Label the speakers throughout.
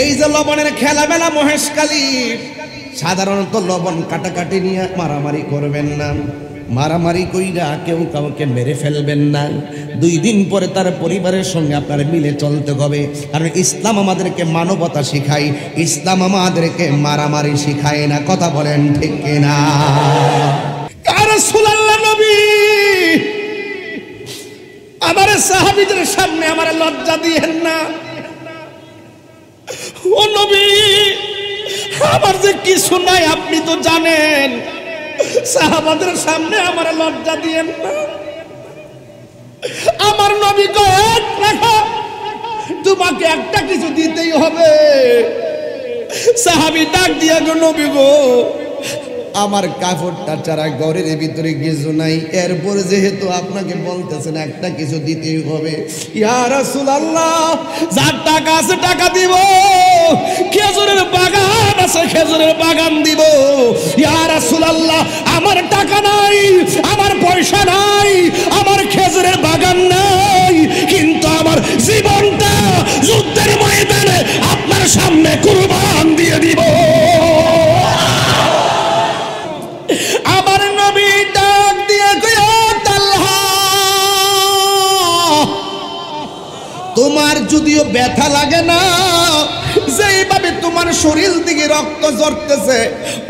Speaker 1: এই যে লবণের খেলামেলা মহেশখালী, সাধারণত লবণ কাটাকাটি নিয়ে মারামারি করবেন না, মারামারি কইরা কেউ কাউকে মেরে ফেলবেন না। 2 দিন পরে তার পরিবারের সঙ্গে আপনার মিলে চলতে হবে, কারণ ইসলাম আমাদেরকে মানবতা শিখায়, ইসলাম আমাদেরকে মারামারি শিখায় না। কথা বলেন ঠিক কিনা? ইয়া রাসূলুল্লাহ, নবী আমার সাহাবীদের সামনে আমার লজ্জা দিয়েন না। ও নবী, আমার যে কিছু নাই আপনি তো জানেন, সাহাবাদের সামনে আমার লজ্জা দিয়েন না। আমার নবী কয়, রাখো, তোমাকে একটা কিছু দিতেই হবে। সাহাবী ডাক দিয়া গো, নবী গো, আমার কাপড়টা ছাড়া ঘরের ভিতরে কিছু নাই, এরপর যেহেতু আপনাকে বলতেছেন একটা কিছু দিতেই হবে, ইয়া রাসূলুল্লাহ, যার টাকা আছে টাকা দিব, খেজুরের বাগান আছে খেজুরের বাগান দিব। ইয়া রাসূলুল্লাহ, আমার টাকা নাই, আমার পয়সা নাই, আমার খেজুরের বাগান নাই, কিন্তু আমার জীবনটা যুদ্ধের ময়দানে আপনার সামনে কুরবান দিয়ে দিব। আমার নবী ডাক দিয়ে কইয়া, তালহা, তোমার যদিও ব্যথা লাগে না, যেইভাবে তোমার শরীর থেকে রক্ত ঝরতেছে,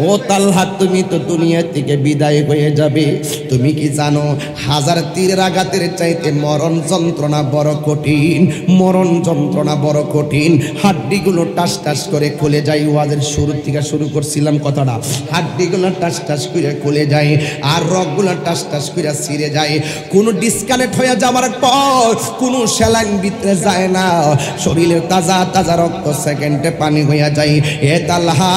Speaker 1: ও তালহা, তুমি তো দুনিয়া থেকে বিদায় হয়ে যাবে। তুমি কি জানো, 1000 তীরের আঘাতের চাইতে মরণ যন্ত্রণা বড় কঠিন, মরণ যন্ত্রণা বড় কঠিন। হাড্ডিগুলো টাস টাস করে খুলে যায়। ওয়াজের শুরু থেকে শুরু করছিলাম কথাটা, হাড্ডিগুলো টাস টাস করে খুলে যায়, আর রগগুলো টাস টাস করে ছিঁড়ে যায়। কোনো ডিসকানেক্ট হয়ে যাওয়ার পর কোনো স্যালাইন ভিতরে যায় না, শরীরের তাজা তাজা রক্ত সেকেন্ডে পানি হইয়া যায়। এ তালহা,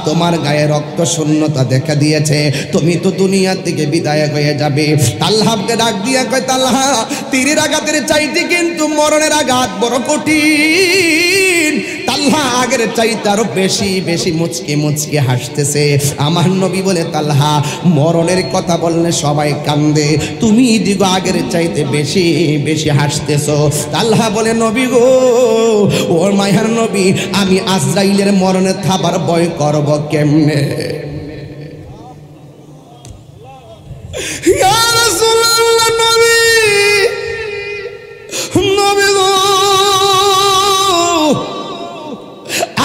Speaker 1: তোমার গায়ে রক্ত শূন্যতা দেখা দিয়েছে, তুমি তো দুনিয়া থেকে বিদায় হয়ে যাবে। তালহাকে ডাক দিয়া কয়, তালহা, তীরের আঘাতের চাইতে কিন্তু মরণের আঘাত বড় কঠিন। তালহা আগের চাইতে আরো বেশি বেশি মুচকি মুচকি হাসতেছে। আমার নবী বলে, তালহা, মরণের কথা বললে সবাই কান্দে, তুমি দিগো আগের চাইতে বেশি বেশি হাসতেছো। তালহা বলে, নবী গো, ওর মায়ার নবী, আমি আজরাইলের মরণে থাবার ভয় করব কেমনে? ইয়া রাসূলুল্লাহ, নবী, নবী গো,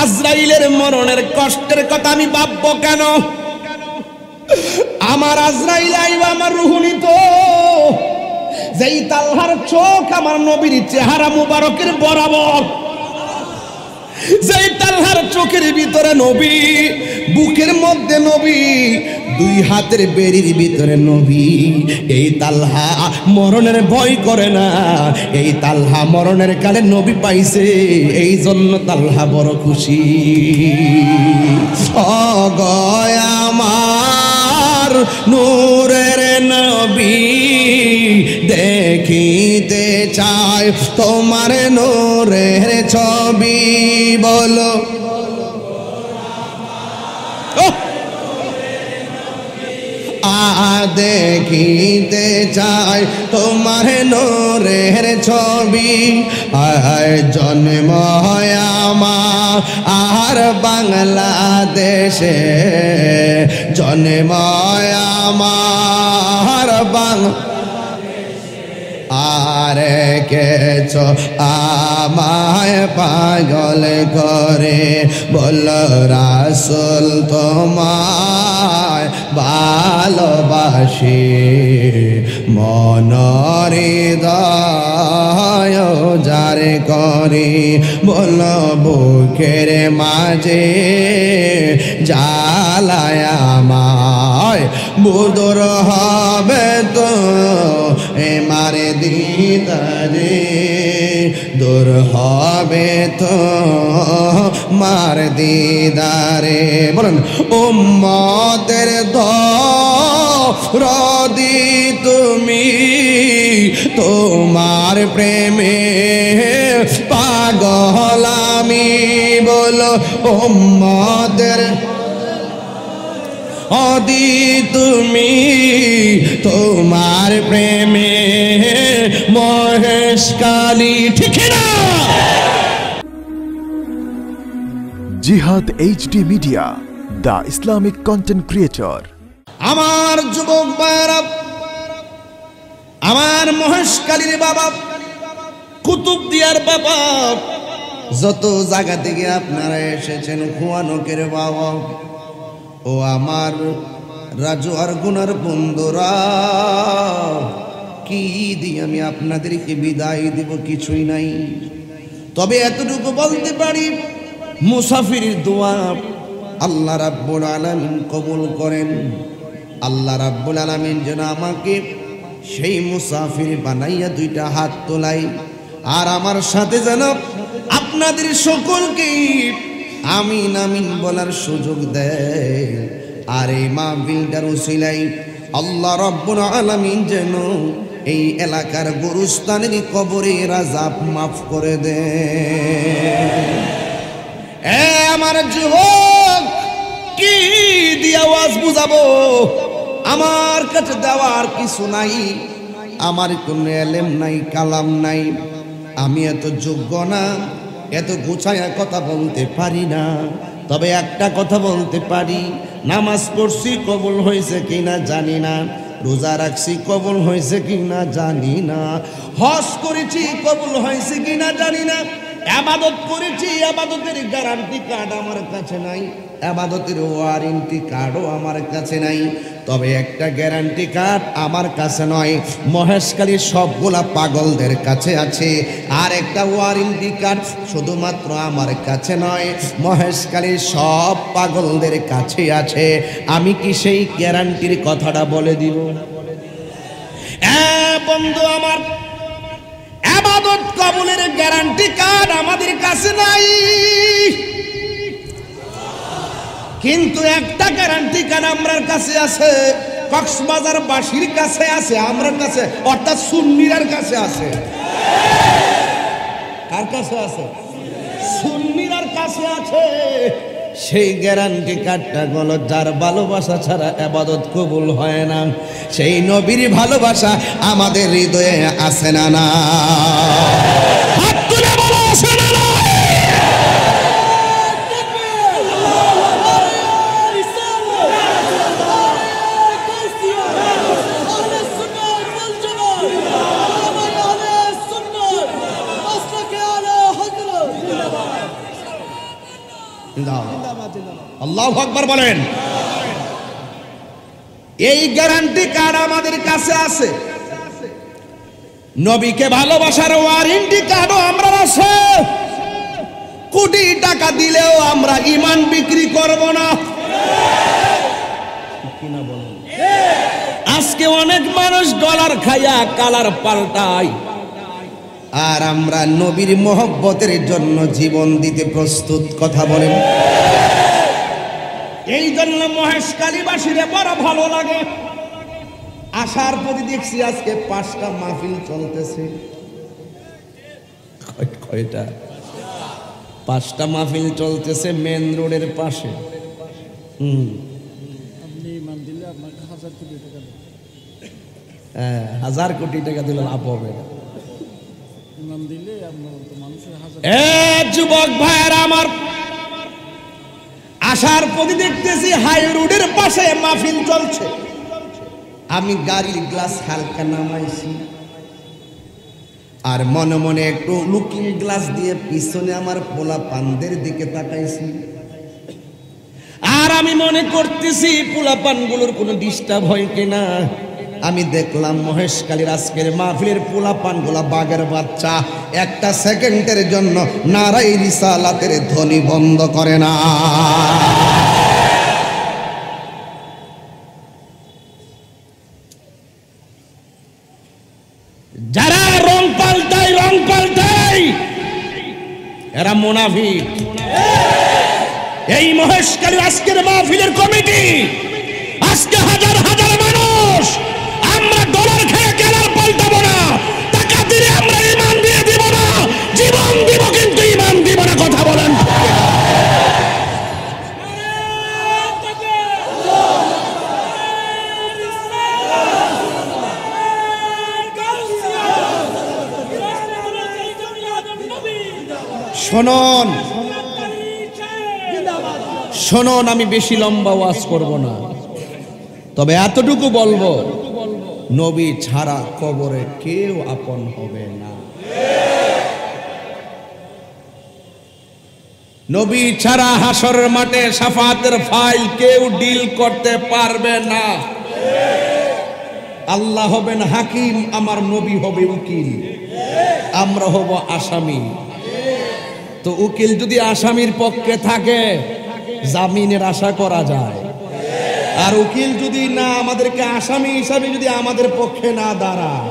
Speaker 1: আজরাইলের মরণের কষ্টের কথা আমি ভাববো কেন? আমার আজরাইল আইবা আমার রূহ নিত। যেই তালহার চোখ আমার নবীর চেহারা মুবারকের বরাবর, যেই তালহার চোখের ভিতরে নবী, বুকের মধ্যে নবী, 2 হাতের বেরির ভিতরে নবী, এই তালহা মরণের ভয় করে না। এই তালহা মরণের কালে নবী পাইছে, এই জন্য তালহা বড় খুশি। ও গয় আমার নূরের নবী, দেখিতে চাই তোমার নূরের ছবি। বলো, দেখিতে চাই তোমার নূরের ছবি। জন্ম আমার আর বাংলাদেশে, জন্ম আমার আরে কেছ আমায় পাগল করে, বল রাসূল তোমায় ভালোবাসি, মনের হৃদয় যারে করে, বল বুকের মাঝে জ্বালায় আমায়, বুদর হবে তো মারে দিদারে, দূর হবে তো মার দিদারে। বলুন, উম্মতের দরদি তুমি, তোমার প্রেমে পাগল আমি। বলো, উম্মতের অদি তুমি, তোমার প্রেমে মহেশখালী। ঠিক না?
Speaker 2: জিহাদ HD media, the Islamic content creator.
Speaker 1: আমার যুবক ভাইরা, আমার মহেশকালীর বাবা, কুতুবদিয়ার বাবা, যত জায়গা থেকে আপনারা এসেছেন, খুয়ানকের বাবা ও আমার রাজু আর গুনার বন্ধুরা, কি দিয়ে আমি আপনাদেরকে বিদায় দিব? কিছুই নাই। তবে এতটুকু বলতে পারি, মুসাফির দোয়া আল্লাহ রাব্বুল আলামিন কবুল করেন। আল্লাহ রাব্বুল আলামিন যেন আমাকে সেই মুসাফির বানাইয়া দুইটা হাত তোলাই, আর আমার সাথে যেন আপনাদের সকলকে আমিন আমিন বলার সুযোগ দেয়। আর এই মাহফিলটার উসিলাই আল্লাহ রাব্বুল আলামিন যেন এই এলাকার গুরুস্থানের কবরের আযাব মাফ করে দেয়। আমার যুবক, কি দিয়ে আওয়াজ বুঝাবো? আমার কাছে দেওয়ার কিছু নাই, আমার কোনো এলেম নাই, কালাম নাই, আমি এত যোগ্য না, এত গুছায়া কথা বলতে পারি না। তবে একটা কথা বলতে পারি, নামাজ পড়ছি কবুল হয়েছে কিনা জানি না, রোজা রাখছি কবুল হয়েছে কিনা জানি না, হজ করেছি কবুল হয়েছে কিনা জানি না, ইবাদত করেছি, ইবাদতের গ্যারান্টি কার্ড আমার কাছে নাই, ইবাদতের ওয়ারেন্টি কার্ডও আমার কাছে নাই। তবে একটা গ্যারান্টি কার্ড আমার কাছে নয়, মহেশখালীর সবগুলা পাগলদের কাছে আছে। আর একটা ওয়ারেন্টি কার্ড শুধুমাত্র আমার কাছে নয়, মহেশখালীর সব পাগলদের কাছে আছে। আমি কি সেই গ্যারান্টির কথাটা বলে দিব? বন্ধু আমার, ইবাদত কবুলের গ্যারান্টি কার্ড আমাদের কাছে নাই, কিন্তু একটা গ্যারান্টি কার্ড আমরার কাছে আছে, কক্সবাজার বাসীর কাছে আছে, আমরার কাছে, অর্থাৎ সুন্নিরার কাছে আছে। কার কাছে আছে? সুন্নিরার কাছে আছে। সেই গ্যারান্টি কার্ডটা হলো, যার ভালোবাসা ছাড়া ইবাদত কবুল হয় না, সেই নবীর ভালোবাসা আমাদের হৃদয়ে আছে না? না, হাত তুলে বলো, আছে না? না, আল্লাহু আকবার বলেন। এই গ্যারান্টি কার্ড আমাদের কাছে আছে, নবীকে ভালোবাসার ওয়ারেন্টি কার্ডও আমরা আছে। কোটি টাকা দিলেও আমরা ঈমান বিক্রি করব না। কিনা বলেন? আজকে অনেক মানুষ ডলার খাইয়া কালার পাল্টায়, আর আমরা নবীর মহব্বতের জন্য জীবন দিতে প্রস্তুত। কথা বলেন। এই জন্য মহেশখালীবাসীরে বড় ভালো লাগে। আসার পথে দেখছি আজকে 5টা মাহফিল চলতেছে। কয়টা? 5টা মাহফিল চলতেছে মেন রোডের পাশে। হ্যাঁ, 1000 কোটি টাকা দিলে লাভ হবে। যুবক ভাইয়েরা আমার, আসার পথে দেখতেছি হাই রোডের পাশে মাহফিল চলছে। আমি গাড়ির গ্লাস হালকা নামাইছি, আর মনে মনে একটু লুকিং গ্লাস দিয়ে পিছনে আমার পোলা পানদের দিকে তাকাইছি। আর আমি মনে করতেছি পোলা পানগুলোর কোনো ডিস্টার্ব হয় কিনা। আমি দেখলাম মহেশখালীর আজকের মাহফিলের পোলা পানগুলা বাঘের বাচ্চা, একটা সেকেন্ডের জন্য নারাই রিসালাতের ধ্বনি বন্ধ করে না। যারা রং পাল্টায় এরা মুনাফিক। এই মহেশখালীর আজকের মাহফিলের কমিটি, আজকে হাজার হাজার মানুষ, আমরা ডলার খেয়ে কালার পাল্টাবো না, টাকা দিলে আমরা ঈমান দিয়ে দিব না, জীবন দিব কিন্তু ঈমান দিব না। কথা বলেন। শুনুন, শুনুন, আমি বেশি লম্বা ওয়াজ করব না, তবে এতটুকু বলবো, নবী ছাড়া কবরে কেউ আপন হবে না। নবী ছাড়া হাসরের মাঠে শাফাতের ফাইল কেউ ডিল করতে পারবে না। আল্লাহ হবেন হাকিম, আমার নবী হবে উকিল, আমরা হব আসামি। তো উকিল যদি আসামির পক্ষে থাকে জামিনের আশা করা যায়, আর উকিল যদি না আমাদেরকে আসামি হিসাবে যদি আমাদের পক্ষে না দাঁড়ায়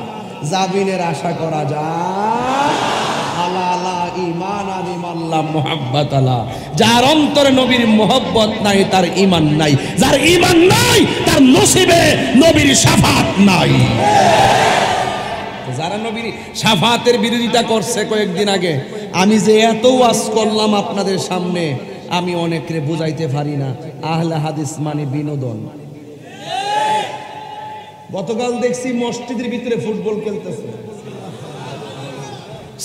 Speaker 1: জামিনের আশা করা যায়। আলা ঈমান আল্লাহ মুহাব্বত আলা, যার অন্তরে নবীর মুহাব্বত নাই তার ঈমান নাই, যার ঈমান নাই তার নসিবে নবীর শাফাত নাই। যারা নবীর শাফাতের বিরোধিতা করছে কয়েকদিন আগে, আমি যে এত ওয়াজ করলাম আপনাদের সামনে, আমি অনেকরে বুঝাইতে পারি না আহলে হাদিস মানে বিনোদন। গতকাল দেখছি মসজিদের ভিতরে ফুটবল খেলতেছে,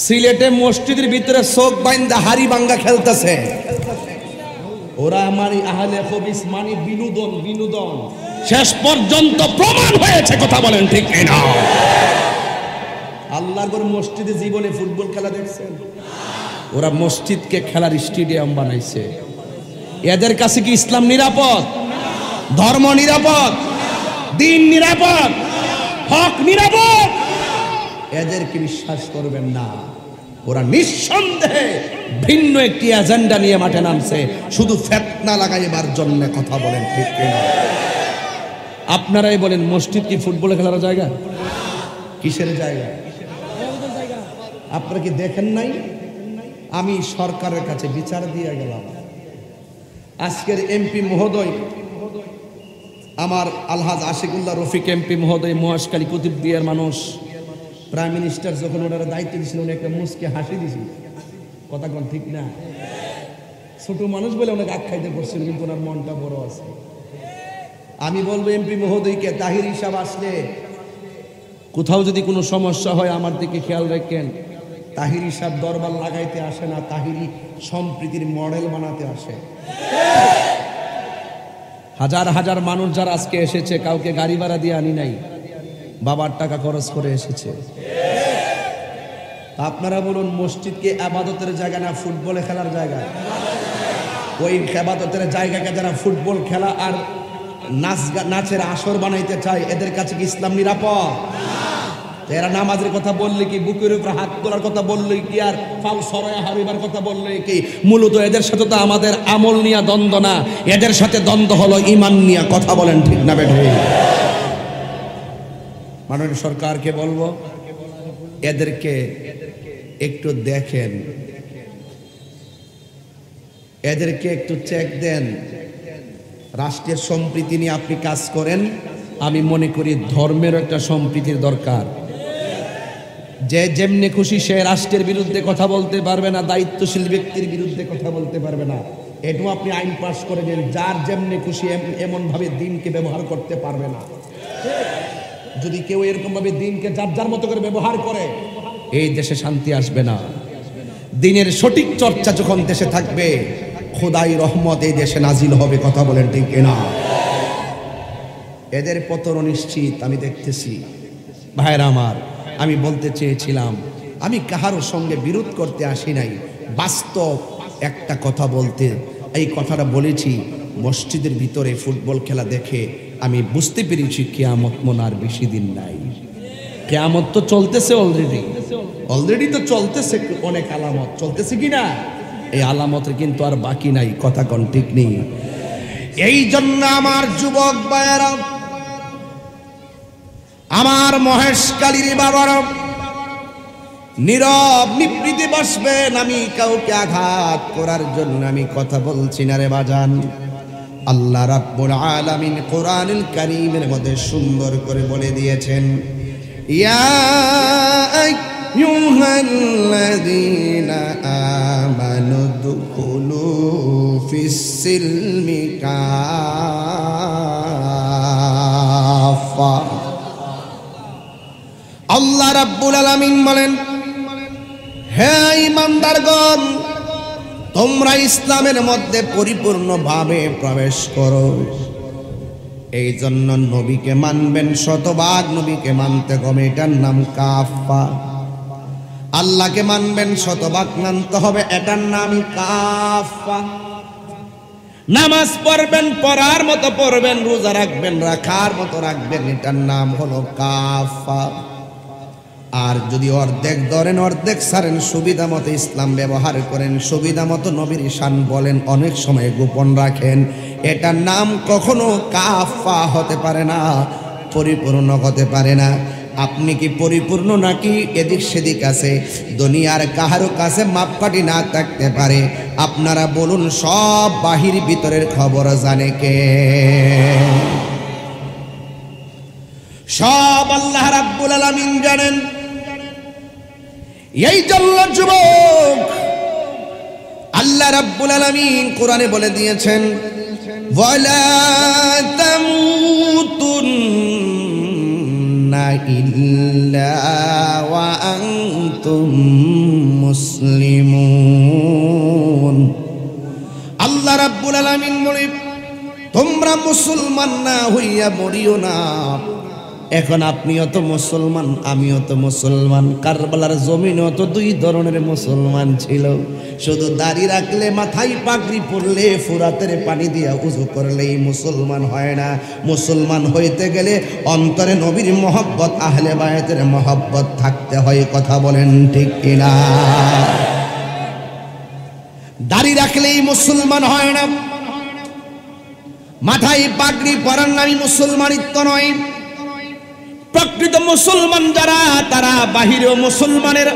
Speaker 1: সিলেটে মসজিদের ভিতরে চোখ বাইন্দা হাড়ি ভাঙ্গা খেলতেছে। ওরা আমার আহলে হাদিস মানে বিনোদন, বিনোদন। শেষ পর্যন্ত প্রমাণ হয়েছে, কথা বলেন ঠিক কিনা? আল্লাহর ঘর মসজিদে জীবনে ফুটবল খেলা দেখছেন? ওরা মসজিদকে খেলার স্টেডিয়াম বানাইছে। এদের কাছে কি ইসলাম নিরাপদ? ধর্ম নিরাপদ? দিন নিরাপদ? হক নিরাপদ? এদেরকে বিশ্বাস করবেন না। ওরা নিঃসন্দেহে ভিন্ন একটি এজেন্ডা নিয়ে মাঠে নামছে, শুধু ফিতনা লাগাইবার জন্য, কথা বলেন ঠিক কিনা? আপনারাই বলেন, মসজিদ কি ফুটবল খেলার জায়গা? কিসের জায়গা? আপনারা কি দেখেন নাই? আমি সরকারের কাছে বিচার দিয়ে গেলাম। আজকের এমপি মহোদয়, আমার আলহাজ আশিকুল্লাহ রফিক এমপি মহোদয়, মহেশখালী কুতুবদিয়ার মানুষ, প্রাইম মিনিস্টার যখন ওনারা দায়িত্ব দিয়েছিল, উনি একটা মুসকে হাসি দিয়েছিল, কথা কোন ঠিক না? ছোট মানুষ বলে অনেক আখ্যায়িত করছেন, কিন্তু ওনার মনটা বড় আছে। আমি বলবো এমপি মহোদয়কে, তাহির হিসাব আসলে কোথাও যদি কোনো সমস্যা হয় আমার দিকে খেয়াল রাখেন। তাহির হিসাব দরবার লাগাইতে আসে না, তাহিরি সম্প্রীতির মডেল বানাতে আসে। হাজার হাজার মানুষ যারা আজকে এসেছে, কাউকে গাড়ি ভাড়া দিয়ে আনি নাই, বাবার টাকা খরচ করে এসেছে। আপনারা বলুন, মসজিদকে আবাদতের জায়গা না ফুটবলে খেলার জায়গা? ওই আবাদতের জায়গাকে যারা ফুটবল খেলা আর নাচের আসর বানাইতে চায়, এদের কাছে কি ইসলাম নিরাপদ? এরা নামাজের কথা বললে কি, বুকের উপর হাত তোলার কথা বললে কি, আর ফাল সরায়া হারিবার কথা বললে কি? মূলত এদের সাথে তো আমাদের আমল নিয়ে দ্বন্দ্ব না, এদের সাথে দ্বন্দ্ব হলো ঈমান নিয়ে, কথা বলেন ঠিক না বেঠে? মাননীয় সরকারকে বলবো, এদেরকে একটু দেখেন, এদেরকে একটু চেক দেন। রাষ্ট্রের সম্প্রীতি নিয়ে আপনি কাজ করেন, আমি মনে করি ধর্মের একটা সম্প্রীতির দরকার। যে যেমনি খুশি সে রাষ্ট্রের বিরুদ্ধে কথা বলতে পারবে না, দায়িত্বশীল ব্যক্তির বিরুদ্ধে কথা বলতে পারবে না। এটাও আপনি আইন পাশ করে দেন, যার যেমনি খুশি এমন ভাবে দিনকে ব্যবহার করতে পারবে না। যদি কেউ এরকম ভাবে দিনকে যার যার মতো করে ব্যবহার করে, এই দেশে শান্তি আসবে না। দিনের সঠিক চর্চা যখন দেশে থাকবে, খোদাই রহমত এই দেশে নাজিল হবে, কথা বলেন ঠিক না? এদের পতন নিশ্চিত আমি দেখতেছি। ভাইরা আমার, আমি বলতে চেয়েছিলাম, আমি কাহারও সঙ্গে বিরোধ করতে আসি নাই, বাস্তব একটা কথা বলতে এই কথাটা বলেছি। মসজিদের ভিতরে ফুটবল খেলা দেখে আমি বুঝতে পেরেছি কিয়ামত মনে আর বেশি দিন নাই। কিয়ামত তো চলতেছে, অলরেডি তো চলতেছে, অনেক আলামত চলতেছে কিনা? এই আলামতের কিন্তু আর বাকি নাই, কথা কোন ঠিক নেই। এই জন্য আমার যুবক ভাইয়েরা, আমার মহেশখালীর বাবারা, নীরব নিবৃত্তি বসবেন। আমি কাউকে আঘাত করার জন্য আমি কথা বলছি না রে বাজান। আল্লাহ রাব্বুল আলামিন কোরআনুল কারীমের মধ্যে সুন্দর করে বলে দিয়েছেন, ইয়া আইয়ুহাল্লাযীনা আমানু দুখুলু ফিস-সিলমি কাফা। আল্লাহ রাব্বুল আলামিন বলেন, হে ঈমানদারগণ, তোমরা ইসলামের মধ্যে পরিপূর্ণভাবে প্রবেশ করো। এই জন্য নবীকে মানবেন, শতভাগ নবীকে মানতে হবে, এটার নাম কাফা। আল্লাহকে মানবেন, শতভাগ মানতে হবে, এটার নাম কাফা। নামাজ পড়বেন, পড়ার মতো পড়বেন, রোজা রাখবেন, রাখার মতো রাখবেন, এটার নাম হলো কাফা। আর যদি অর্ধেক ধরেন, অর্ধেক ছাড়েন, সুবিধা মতো ইসলাম ব্যবহার করেন, সুবিধা মতো নবীর শান বলেন, অনেক সময় গোপন রাখেন, এটার নাম কখনো কাফা হতে পারে না, পরিপূর্ণ হতে পারে না। আপনি কি পরিপূর্ণ নাকি এদিক সেদিক আছে? দুনিয়ার কাহারো কাছে মাপকাঠি না থাকতে পারে। আপনারা বলুন, সব বাহির ভিতরের খবর জানে কে? সব আল্লাহ রাব্বুল আলামিন জানেন। এই জন্য যুবক, আল্লাহ রাব্বুল আলামিন কোরআনে বলে দিয়েছেন, ওয়ালা তামুতুন্না ইল্লা ওয়া আনতুম মুসলিমুন। আল্লাহ রাব্বুল আলামিন বলে, তোমরা মুসলমান না হইয়া মরিও না। এখন আপনিও তো মুসলমান, আমিও তো মুসলমান। কারবালার জমিনেও তো দুই ধরনের মুসলমান ছিল। শুধু দাড়ি রাখলে, মাথায় পাগড়ি পরলে, ফুরাতের পানি দিয়া উযু করলেই মুসলমান হয় না। মুসলমান হইতে গেলে অন্তরে নবীর মহব্বত, আহলে বায়াতের মহব্বত থাকতে হয়। কথা বলেন ঠিক কিনা? দাড়ি রাখলেই মুসলমান হয় না, মাথায় পাগড়ি পরার নামই মুসলমানিত্ব নয়। প্রকৃত মুসলমান যারা, তারা বাহিরেও মুসলমানের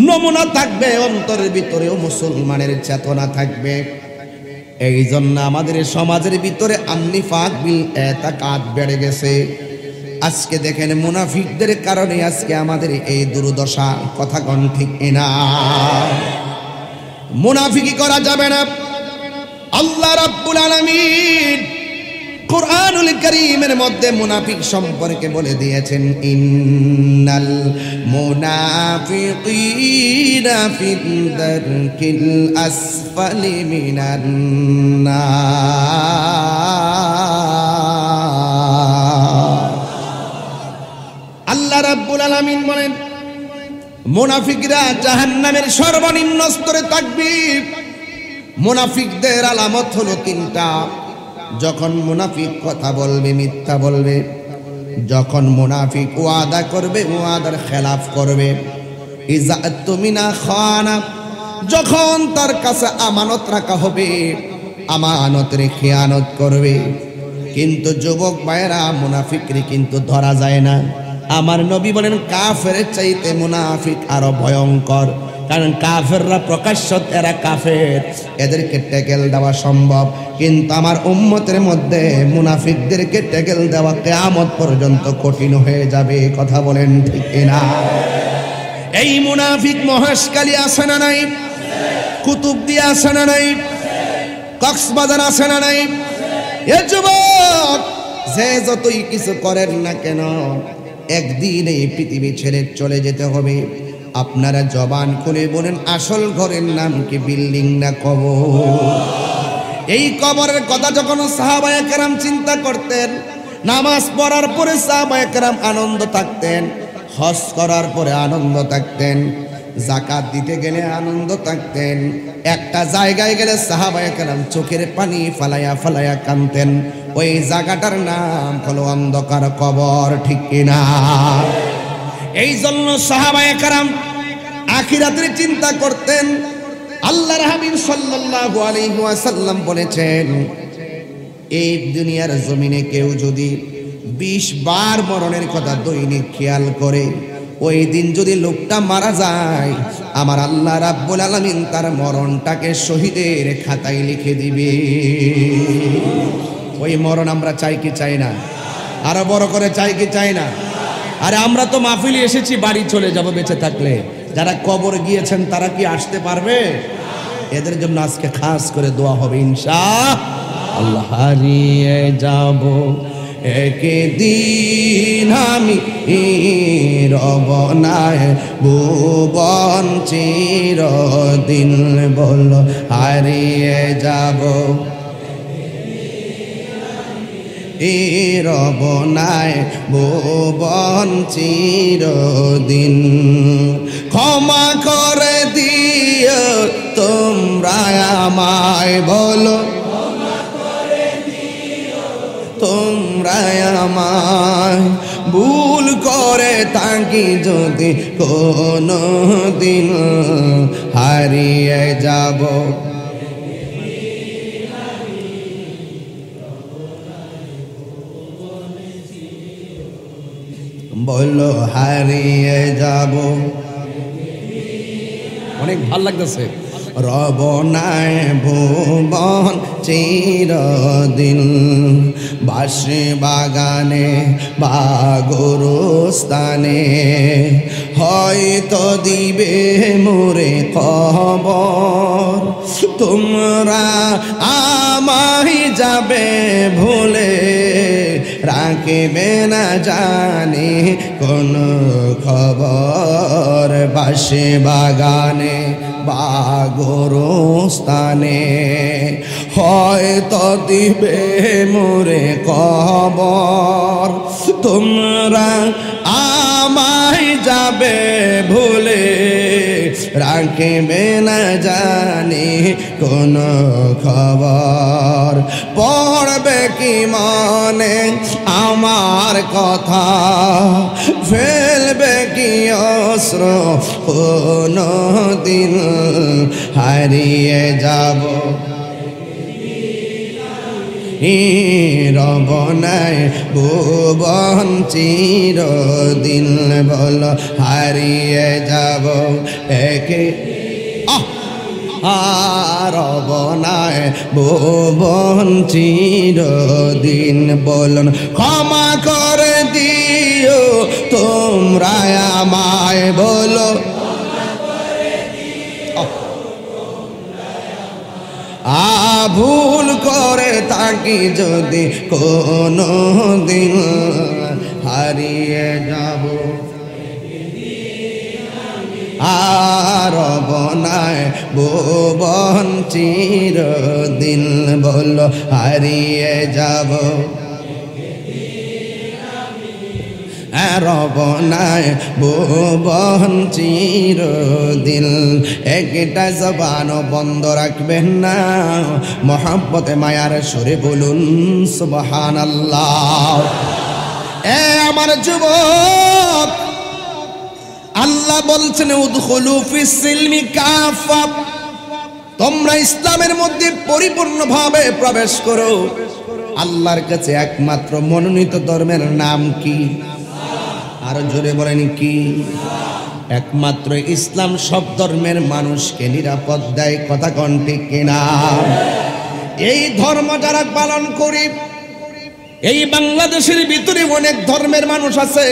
Speaker 1: নমুনা থাকবে, অন্তরের ভিতরেও মুসলমানের চেতনা থাকবে। এই জন্য আমাদের সমাজের ভিতরে আন্নিফাক বিল এতাকাদ বেড়ে গেছে। আজকে দেখেন, মুনাফিকদের কারণে আজকে আমাদের এই দুর্দশা। কথা কোন ঠিক না? মুনাফিকি করা যাবে না। আল্লাহ রাব্বুল আলামিন কুরআনুল কারীমের মধ্যে মুনাফিক সম্পর্কে বলে দিয়েছেন, ইন্নাল মুনাফিকিনা ফিদ দারকিল আসফালি মিনান নার। আল্লাহ রাব্বুল আলামিন বলেন, মুনাফিকরা জাহান্নামের সর্বনিম্ন স্তরে থাকবে। মুনাফিকদের আলামত হলো তিনটা। যখন মুনাফিক কথা বলবে, মিথ্যা বলবে। যখন মুনাফিক ওয়াদা করবে, ওয়াদার খেলাফ করবে। ইজা তুমিনা খানা, যখন তার কাছে আমানত রাখা হবে, আমানতের খেয়ানত করবে। কিন্তু যুবক ভাইয়েরা, মুনাফিকরে কিন্তু ধরা যায় না। আমার নবী বলেন, কাফের চাইতে মুনাফিক আরো ভয়ঙ্কর। কারণ কাফেররা প্রকাশ্য, এরা কাফের, এদেরকে টেকেল দেওয়া সম্ভব। কিন্তু আমার উম্মতের মধ্যে মুনাফিকদেরকে টেকেল দেওয়া কিয়ামত পর্যন্ত কঠিন হয়ে যাবে। কথা বলেন ঠিক না? এই মুনাফিক মহেশখালী আছে না নাই? কুতুবদিয়া আছে না নাই? কক্সবাজার আছে না নাই? এ যুবক, যে যতই কিছু করেন না কেন, একদিন এই পৃথিবী ছেড়ে চলে যেতে হবে। আপনারা জবান খুলে বলেন, আসল ঘরের নাম কি বিল্ডিং না কবর? এই কবরের কথা যখন সাহাবায়ে কেরাম চিন্তা করতেন, নামাজ পড়ার পরে সাহাবায়ে কেরাম আনন্দ থাকতেন, হজ করার পরে আনন্দ থাকতেন, যাকাত দিতে গেলে আনন্দ থাকতেন, একটা জায়গায় গেলে সাহাবায়ে কেরাম চোখের পানি ফালাইয়া ফালাইয়া কাঁদতেন। ওই জায়গাটার নাম হলো অন্ধকার কবর। ঠিক কিনা? এই জন্য সাহাবায়ে কেরাম আখিরাতের চিন্তা করতেন। আল্লাহর হাবিব সাল্লাল্লাহু আলাইহি ওয়াসাল্লাম বলেছেন, এই দুনিয়ার জমিনে কেউ যদি 20 বার মরণের কথা দৈনিক খেয়াল করে, ওই দিন যদি লোকটা মারা যায়, আমার আল্লাহ রাব্বুল আলামিন তার মরণটাকে শহীদের খাতায় লিখে দিবে। ওই মরণ আমরা চাই কি চাই না? আরো বড় করে চাই কি চাই না? আরে আমরা তো মাহফিলে এসেছি, বাড়ি চলে যাব বেঁচে থাকলে। যারা কবর গিয়েছেন তারা কি আসতে পারবে? এদের জন্য আজকে খাস করে দোয়া হবে ইনশাআল্লাহ। হারিয়ে যাব একদিন আমি রব নাই ভুবন চিরদিন বলো হারিয়ে যাব রব নাই ভুবন চিরদিন ক্ষমা করে দিও তোমরা আমায় বলো তোমরা আমায় ভুল করে থাকি যদি কোনো দিন হারিয়ে যাব বলো হারিয়ে যাব অনেক ভাল লাগতেছে রব নাই ভুবন চিরদিন বাঁশি বাগানে বা গোরস্থানে হয়তো দিবে মোরে খবর তোমরা আমায় যাবে ভুলে রাখবে না জানি কোন খবর বাঁশি বাগানে বা গোরস্থানে হয়তো দিবে মোরে খবর তোমরা আমায় যাবে ভুলে রাখবে না জানি কোন খবর পড়বে কি মনে আমার কথা ফেলবে কি অস্ত্র কোনো দিন হারিয়ে যাব রব নাই ভুবন চিরদিন বলো হারিয়ে যাব একে রব নাই ভুবন চিরদিন বলুন ক্ষমা করে দিও তোমরা আমায় বলো ভুল করে থাকি যদি কোনো দিন হারিয়ে যাব রব নাই ভুবন চিরদিন বলো হারিয়ে যাব রব নাই ভুবন চিরদিন একটা জবানও বন্ধ রাখবেন না মহব্বতে মায়ার সুরে বলুন সুবহানাল্লাহ আমার যুবক আল্লাহ বলছেন উদখুলু ফিস সিলমি কাফা তোমরা ইসলামের মধ্যে পরিপূর্ণভাবে প্রবেশ করো আল্লাহর কাছে একমাত্র মনোনীত ধর্মের নাম কি আর জোরে বলেন কি একমাত্র ইসলাম সব ধর্মের মানুষকে নিরাপদ দেয় কথা কোন ঠিক কিনা এই ধর্ম যারা পালন করি এই বাংলাদেশের ভিতরে অনেক ধর্মের মানুষ আছে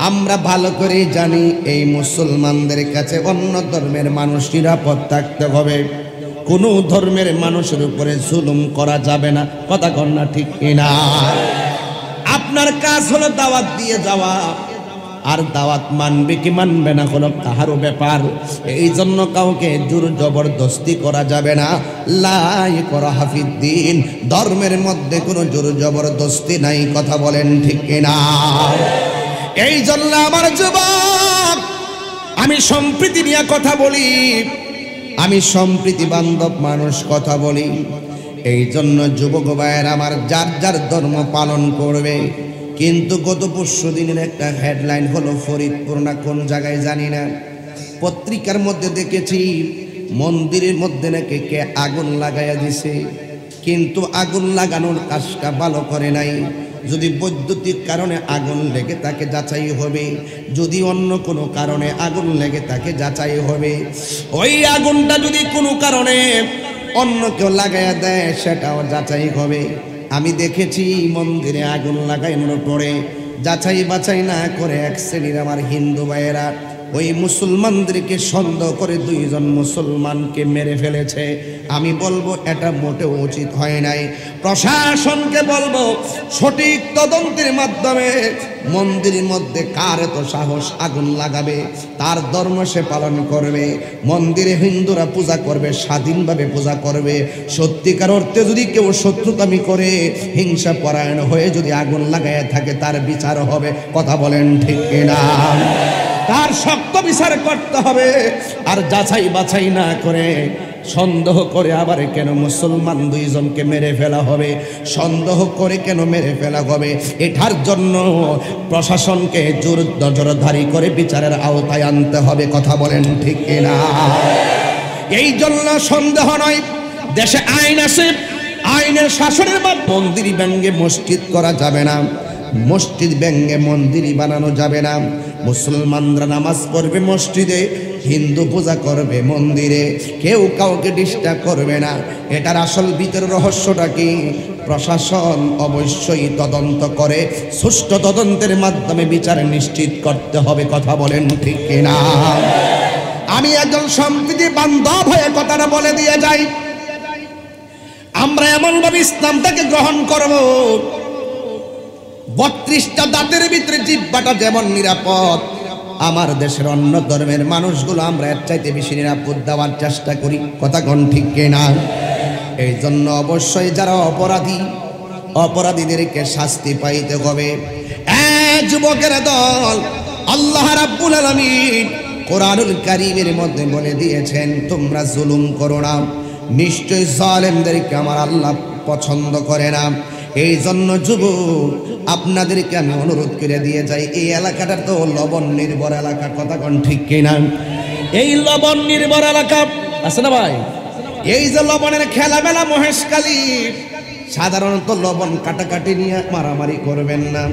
Speaker 1: আমরা ভালো করে জানি এই মুসলমানদের কাছে অন্য ধর্মের মানুষ নিরাপদ থাকতে হবে কোনো ধর্মের মানুষের উপরে জুলুম করা যাবে না কথা কোন না ঠিক কিনা আপনার কাজ হলো দাওয়াত দিয়ে যাওয়া আর দাওয়াত মানবে কি মানবে না হলো তাহারও ব্যাপার এই জন্য কাউকে জোর জবরদস্তি করা যাবে না লা ইকরাহা ফিদ্দিন ধর্মের মধ্যে কোনো জোর জবরদস্তি নাই কথা বলেন ঠিক কিনা এই জন্য আমার যুবক আমি সম্প্রীতি নিয়ে কথা বলি আমি সম্প্রীতি বান্ধব মানুষ কথা বলি এই জন্য যুবক ভাইয়ের আমার যার যার ধর্ম পালন করবে কিন্তু গত পরশু দিনের একটা হেডলাইন হলো ফরিদপুর না কোন জায়গায় জানি না পত্রিকার মধ্যে দেখেছি মন্দিরের মধ্যে নাকি কে আগুন লাগাইয়া দিছে কিন্তু আগুন লাগানোর কাজটা ভালো করে নাই যদি বৈদ্যুতিক কারণে আগুন লেগে তাকে যাচাই হবে যদি অন্য কোনো কারণে আগুন লেগে তাকে যাচাই হবে ওই আগুনটা যদি কোনো কারণে অন্য কেউ লাগাইয়া দেয় সেটাও যাচাই হবে আমি দেখেছি মন্দিরে আগুন লাগানোর পরে যাচাই বাছাই না করে এক শ্রেণীর আমার হিন্দু ভাইয়েরা ওই মুসলমানদেরকে সন্দেহ করে দুইজন মুসলমানকে মেরে ফেলেছে। আমি বলবো এটা মোটেও উচিত হয় নাই। প্রশাসনকে বলবো সঠিক তদন্তের মাধ্যমে মন্দিরের মধ্যে কার এত সাহস আগুন লাগাবে, তার ধর্ম সে পালন করবে। মন্দিরে হিন্দুরা পূজা করবে, স্বাধীনভাবে পূজা করবে। সত্যিকার অর্থে যদি কেউ শত্রুতামি করে, হিংসা পরায়ণ হয়ে যদি আগুন লাগায় থাকে, তার বিচার হবে। কথা বলেন ঠিক কিনা? তার শক্ত বিচার করতে হবে। আর যাচাই বাছাই না করে সন্দেহ করে আবার কেন মুসলমান দুইজনকে মেরে ফেলা হবে, সন্দেহ করে কেন মেরে ফেলা হবে, এটার জন্য প্রশাসনকে জোর নজরদারি করে বিচারের আওতায় আনতে হবে। কথা বলেন ঠিক কিনা? এই জন্য সন্দেহ নয়, দেশে আইন আছে, আইনের শাসনের বা মন্দির ব্যঙ্গে মসজিদ করা যাবে না, মসজিদ ব্যঙ্গে মন্দিরই বানানো যাবে না। মুসলমানরা নামাজ পড়বে মসজিদে, হিন্দু পূজা করবে মন্দিরে, কেউ কাউকে ডিস্টার্ব করবে না। এটার আসল ভিতরের রহস্যটা কি? প্রশাসন অবশ্যই তদন্ত করে সুষ্ঠু তদন্তের মাধ্যমে বিচার নিশ্চিত করতে হবে। কথা বলেন ঠিক কিনা? আমি একজন সম্প্রীতি বান্ধব হয়ে কথাটা বলে দিয়ে যাই, আমরা এমনভাবে ইসলামটাকে গ্রহণ করব, 32টা দাঁতের ভিতরে জিহ্বাটা যেমন নিরাপদ, আমার দেশের অন্য ধর্মের মানুষগুলো আমরা এর চাইতে বেশি নিরাপদ দেওয়ার চেষ্টা করি। কথা কোন ঠিক কিনা? এই জন্য অবশ্যই যারা অপরাধী, অপরাধীদেরকে শাস্তি পাইতে হবে। যুবকের দল, আল্লাহ রাব্বুল আলামিন কোরআনুল কারীমের মধ্যে বলে দিয়েছেন, তোমরা জুলুম করো না, নিশ্চয়ই জালেমদেরকে আমার আল্লাহ পছন্দ করে না। এই জন্য যুবক, আপনাদেরকে আমি অনুরোধ করে দিয়ে যাই, এই এলাকাটা তো লবণ নির্ভর এলাকা। কথা কোন ঠিক কিনা? এই লবণ নির্ভর এলাকা আছে না ভাই? এই যে লবণের খেলামেলা মহেশখালী, সাধারণত লবণ কাটাকাটি নিয়ে মারামারি করবেন না,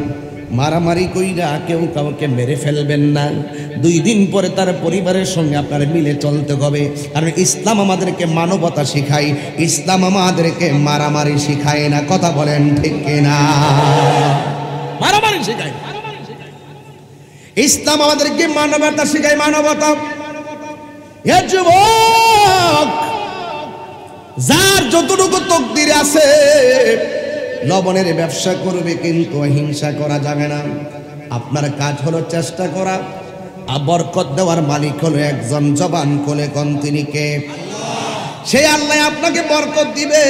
Speaker 1: মারামারি কইরা কেউ কাউকে মেরে ফেলবেন না। 2 দিন পরে তার পরিবারের সঙ্গে আপনার মিলে চলতে হবে। কারণ ইসলাম আমাদেরকে মানবতা শিখায়, ইসলাম আমাদেরকে মারামারি শিখায় না। কথা বলেন ঠিক কিনা? মারামারি শিখায় ইসলাম, আমাদেরকে মানবতা শিখায়, মানবতা। এ যুবক, যার যতটুকু তকদির আছে লবণের ব্যবসা করবে, কিন্তু হিংসা করা যাবে না। আপনার কাজ হলো চেষ্টা করা। বরকত দেওয়ার মালিক হলো একজন, জবান কোলে কোন তিনি কে? সেই আল্লাহ আপনাকে বরকত দিবে।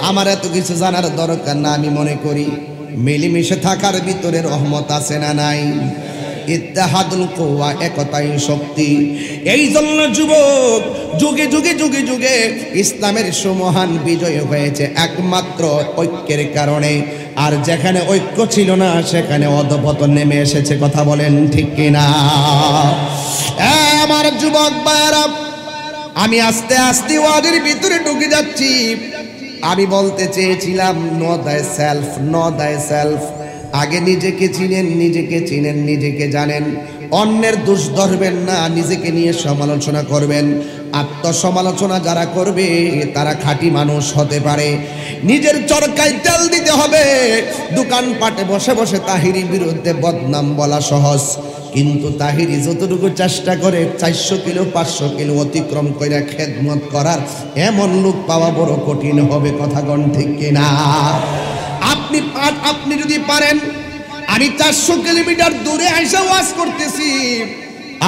Speaker 1: আমার এত কিছু জানার দরকার না। আমি মনে করি মিলেমিশে থাকার ভিতরে রহমত আছে না নাই? ইত্তেহাদুল কুওয়া, একতাই শক্তি। এই জন্য যুবক, যুগে যুগে যুগে যুগে ইসলামের সুমহান বিজয় হয়েছে একমাত্র ঐক্যের কারণে। আর যেখানে ঐক্য ছিল না, সেখানে অধপতন নেমে এসেছে। কথা বলেন ঠিক কিনা? আমার যুবক ভাইরা, আমি আস্তে আস্তে ওয়াদের ভিতরে ঢুকে যাচ্ছি। আমি বলতে চেয়েছিলাম, নো দাই সেলফ, নো দাই সেলফ। আগে নিজেকে চিনেন, নিজেকে চিনেন, নিজেকে জানেন। অন্যের দোষ ধরবেন না, নিজেকে নিয়ে সমালোচনা করবেন। আত্মসমালোচনা যারা করবে তারা খাঁটি মানুষ হতে পারে। নিজের চরকায় তেল দিতে হবে। দোকানপাটে বসে বসে তাহিরির বিরুদ্ধে বদনাম বলা সহজ, কিন্তু তাহিরি যতটুকু চেষ্টা করে 400 কিলো 500 কিলো অতিক্রম করে খেদমত করার এমন লোক পাওয়া বড় কঠিন হবে। কথা কোন ঠিক কিনা? আপনি যদি পারেন, আমি 400 কিলোমিটার দূরে আইসা ওয়াজ করতেছি,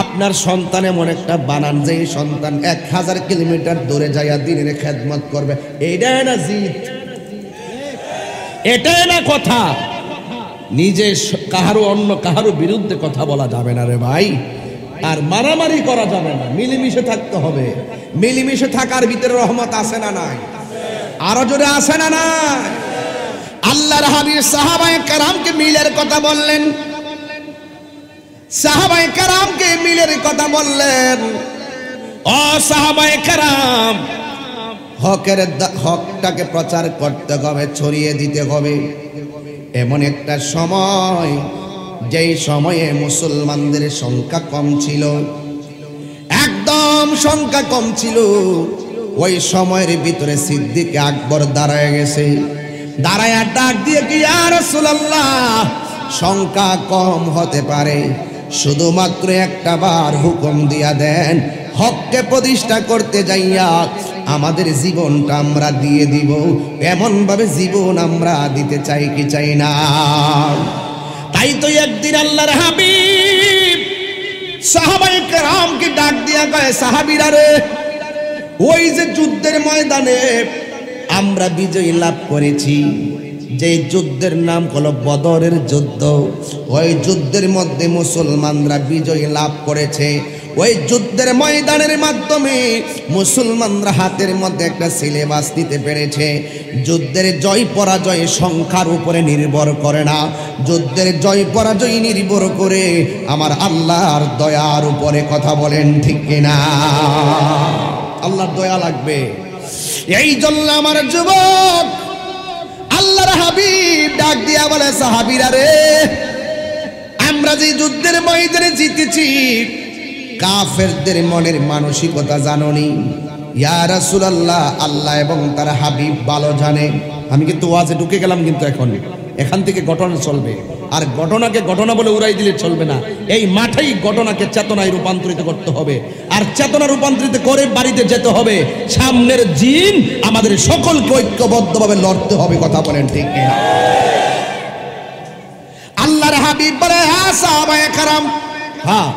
Speaker 1: আপনার সন্তান এমন একটা বানান যে সন্তান 1000 কিলোমিটার দূরে যাইয়া দিনের খেদমত করবে। এইটাই না জিত, এটাই না কথা। নিজে কাহারও অন্য কাহারও বিরুদ্ধে কথা বলা যাবে না রে ভাই, আর মারামারি করা যাবে না। মিলেমিশে থাকতে হবে। মিলেমিশে থাকার ভিতরে রহমত আছে না নাই? আরো জোরে আছে না নাই? আল্লাহর হাবিব সাহাবায়ে কেরামকে মিলের কথা বললেন, সাহাবায়ে কেরামকে মিলের কথা বললেন। ও সাহাবায়ে কেরাম, হকটাকে প্রচার করতে হবে, ছড়িয়ে দিতে হবে। এমন একটা সময়, যেই সময়ে মুসলমানদের সংখ্যা কম ছিল, একদম সংখ্যা কম ছিল, ওই সময়ের ভিতরে সিদ্দিক আকবর দাঁড়ায় গেছে। দাঁড়ায়া ডাক দিয়ে কি, ইয়া রাসূলুল্লাহ, সংখ্যা কম হতে পারে, শুধুমাত্র একটা বার হুকুম দিয়া দেন, হককে প্রতিষ্ঠা করতে যাইয়া আমাদের জীবনটা আমরা দিয়ে দিব। এমন ভাবে জীবন আমরা দিতে চাই কি চাই না? তাই তো একদিন আল্লাহর হাবিব সাহাবায়ে কেরামকে ডাক দিয়া কয়, সাহাবীরা রে, ওই যে যুদ্ধের ময়দানে আমরা বিজয় লাভ করেছি, যে যুদ্ধের নাম হলো বদরের যুদ্ধ, ওই যুদ্ধের মধ্যে মুসলমানরা বিজয় লাভ করেছে। ওই যুদ্ধের ময়দানের মাধ্যমে মুসলমানরা হাতের মধ্যে একটা সিলেবাস দিতে পেরেছে। যুদ্ধের জয় পরাজয় সংখ্যার উপরে নির্ভর করে না, যুদ্ধের জয় পরাজয় নির্ভর করে আমার আল্লাহর দয়ার উপরে। কথা বলেন ঠিক কিনা? আল্লাহর দয়া লাগবে। এই জন্য আমার যুবক আল্লাহর হাবিব ডাক দিয়া বলে, সাহাবীরা রে, আমরা যে যুদ্ধের ময়দানে জিতেছি, কাফেরদের মনের মানসিকতা জানোনি? ইয়া রাসূলুল্লাহ, আল্লাহ এবং তার হাবিব ভালো জানে। আমি কিন্তু ওয়াজে ঢুকে গেলাম, কিন্তু এখান থেকে ঘটনা চলবে। আর ঘটনাকে ঘটনা বলে উড়াই দিলে চলবে না। এই মাঠেই ঘটনাকে চেতনায় রূপান্তরিত করতে হবে, আর চেতনা রূপান্তরিত করে বাড়িতে যেতে হবে। সামনের জিন আমাদের সকলকে ঐক্যবদ্ধভাবে লড়তে হবে। কথা বলেন ঠিক কিনা? আল্লাহর হাবিব বলে, হ্যাঁ সাহাবায়ে কেরাম, হ্যাঁ,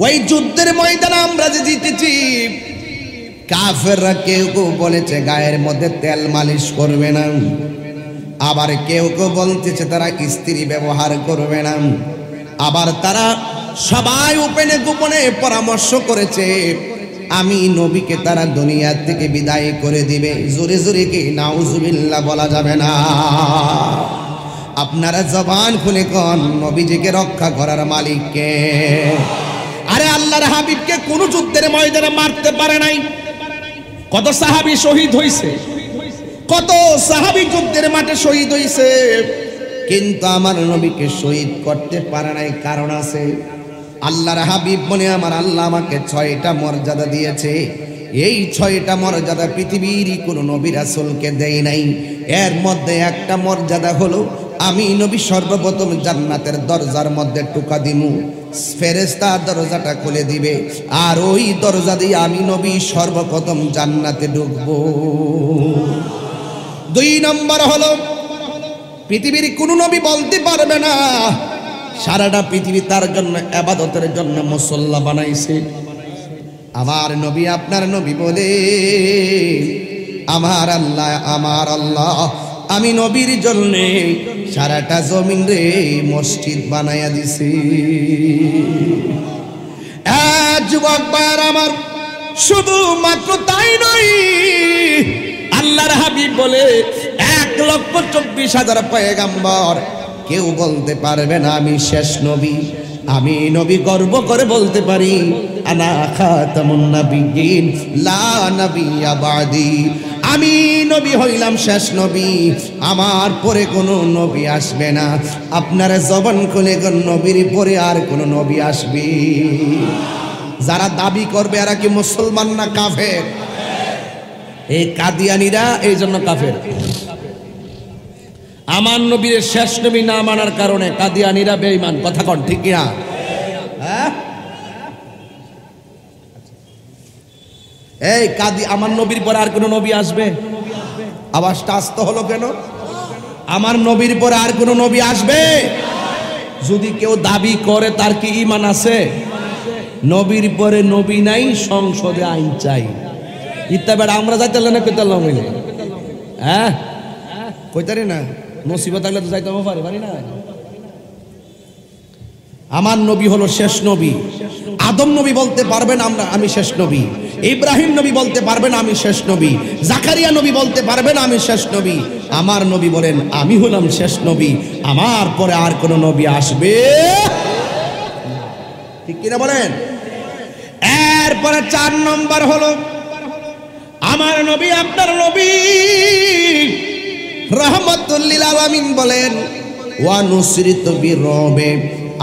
Speaker 1: ওই যুদ্ধের ময়দানে আমরা যে জিতেছি, কাফেররা কেউ কেউ বলেছে গায়ের মধ্যে তেল মালিশ করবে না, আবার কেউ কেউ বলতেছে তারা স্ত্রী ব্যবহার করবে না, আবার তারা সবাই উপেনে গোপনে পরামর্শ করেছে আমি নবীকে তারা দুনিয়া থেকে বিদায় করে দিবে। জোরে জোরে কি নাউজুবিল্লাহ বলা যাবে না? আপনারা জবান খুলে কোন নবীজিকে রক্ষা করার মালিক কে? আরে আল্লাহর হাবিবকে কোন যুদ্ধের ময়দানে মারতে পারে নাই। কত সাহাবী শহীদ হইছে, কত সাহাবী যুদ্ধের মাঠে শহীদ হইছে, কিন্তু আমার নবীকে শহীদ করতে পারে নাই। কারণ আছে। আল্লাহর হাবিব বলে, আমার আল্লাহ আমাকে 6টা মর্যাদা দিয়েছে। এই 6টা মর্যাদা পৃথিবীর কোনো নবী রাসূলকে দেয় নাই। এর মধ্যে একটা মর্যাদা হলো, আমি নবী সর্বপ্রথম জান্নাতের দরজার মধ্যে টোকা দিমু, ফেরেশতা দরজাটা খুলে দিবে, আর ওই দরজা দিয়ে আমি নবী সর্বপ্রথম জান্নাতে ঢুকবো। 2 নম্বর হলো, পৃথিবীর কোনো নবী বলতে পারবে না সারাটা পৃথিবী তার জন্য ইবাদতের জন্য মুসল্লা বানাইছে। আমার নবী, আপনার নবী বলে, আমার আল্লাহ আমি নবীর জন্য সারাটা জমিন রে মসজিদ বানাইয়া দিছি। যুবক ভাইরা আমার, শুধু মাত্র তাই নয়, আল্লাহর হাবিব বলে 1,24,000 পয়গম্বর, কেউ বলতে পারবে না আমি শেষ নবী। আমি নবী গর্ব করে বলতে পারি, আনা খাতামুন নাবিয়্যিন লা নাবিয়্যা বাদি। আমি নবী হইলাম শেষ নবী, আমার পরে কোনো নবী আসবে না। আপনারা জবান খুলে কোন নবীর পরে আর কোন নবী আসবে? যারা দাবি করবে এরা কি মুসলমান না কাফের? এই কাদিয়ানীরা এই জন্য কাফের। আমার নবীর শেষ নবী না মানার কারণে কাদিয়ানীরা বেঈমান। কথা কন ঠিক কিনা? হ্যাঁ, এই কাদি আমার নবীর পরে আর কোন নবী আসবে? আওয়াজটা আসতে হলো কেন? আমার নবীর পরে আর কোন নবী আসবে? যদি কেউ দাবি করে তার কি ঈমান আছে? নবীর পরে নবী নাই, সংসদে আইন চাই। ইত্যাদি আমরা যাইতে না কইতালাম, হ্যাঁ কইতারি না, নসিবত থাকলে তো যাইতে পারি না। আমার নবী হলো শেষ নবী। আদম নবী বলতে পারবেন আমি শেষ নবী, ইব্রাহিম নবী বলতে পারবেন আমি শেষ নবী, জাকারিয়া নবী বলতে পারবেন আমি শেষ নবী। আমার নবী বলেন আমি হলাম শেষ নবী, আমার পরে আর কোন নবী আসবে ঠিক কিনা বলেন? এরপরে 4 নম্বর হলো, আমার নবী, আপনার নবী রাহমাতুল লিল আলামিন বলেন, ওয়া নুসরিতু বিরবে,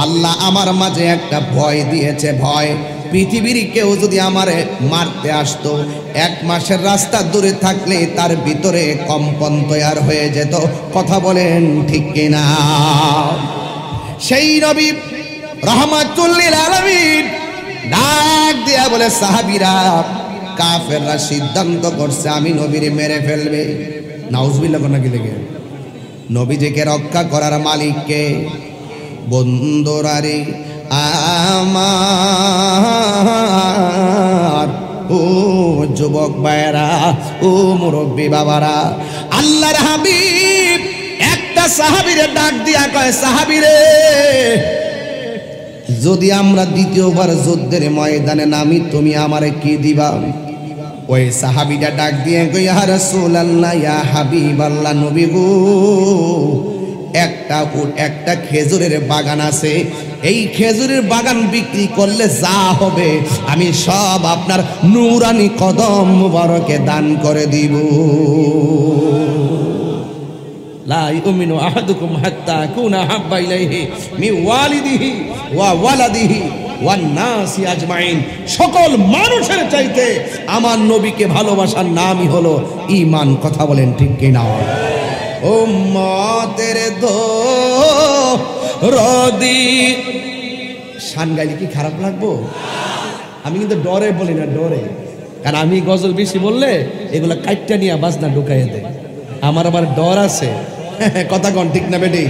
Speaker 1: আল্লাহ আমার মাঝে একটা ভয় দিয়েছে। ভয়, পৃথিবীর কেউ যদি আমারে মারতে আসতো, 1 মাসের রাস্তা দূরে থাকলে তার ভিতরে কম্পন তৈরি হয়ে যেত। কথা বলেন ঠিক কিনা? সেই নবী রাহমাতুল লিল আলামিন ডাক দিয়া বলে, সাহাবীরা কাফেররা সিদ্ধান্ত করছে আমি নবীরে মেরে ফেলবে। নাউজুবিল্লাহ কোন কি লেগে, নবীজিকে রক্ষা করার মালিককে। বন্ধুরা রে আমার, ও যুবক ভাইরা, ও মুরব্বী বাবারা, আল্লাহর হাবিব একটা সাহাবীরে ডাক দিয়া কয়, সাহাবীরে যদি আমরা দ্বিতীয়বার যুদ্ধের ময়দানে নামি তুমি আমারে কি দিবা? ওই সাহাবীটা ডাক দিয়ে কই, ইয়া রাসূলুল্লাহ, ইয়া হাবিবাল্লাহ, নবী গো, একটা খেজুরের বাগান আছে, এই খেজুরের বাগান বিক্রি করলে যা হবে আমি সব আপনার নূরানি কদম মুবারকে দান করে দিব। লা ইউমিনু আহাদুকুম হাত্তা কুনা হাব্বা ইলাইহি মিন ওয়ালিদিহি ওয়া ওয়ালাদিহি ওয়ান নাসি আজমাইন, সকল মানুষের চাইতে আমার নবীকে ভালোবাসার নামই হলো ঈমান। কথা বলেন ঠিক কি না? উম্মতের দরদি শান গাইলে কি খারাপ লাগবো? আমি কিন্তু ডরে বলি না, ডরে, কারণ আমি গজল বেশি বললে এগুলো কাইটটা নিয়ে বাজনা ঢুকাইয়ে দেয়, আমার আবার ডর আছে। কথা কন ঠিক না বেটি?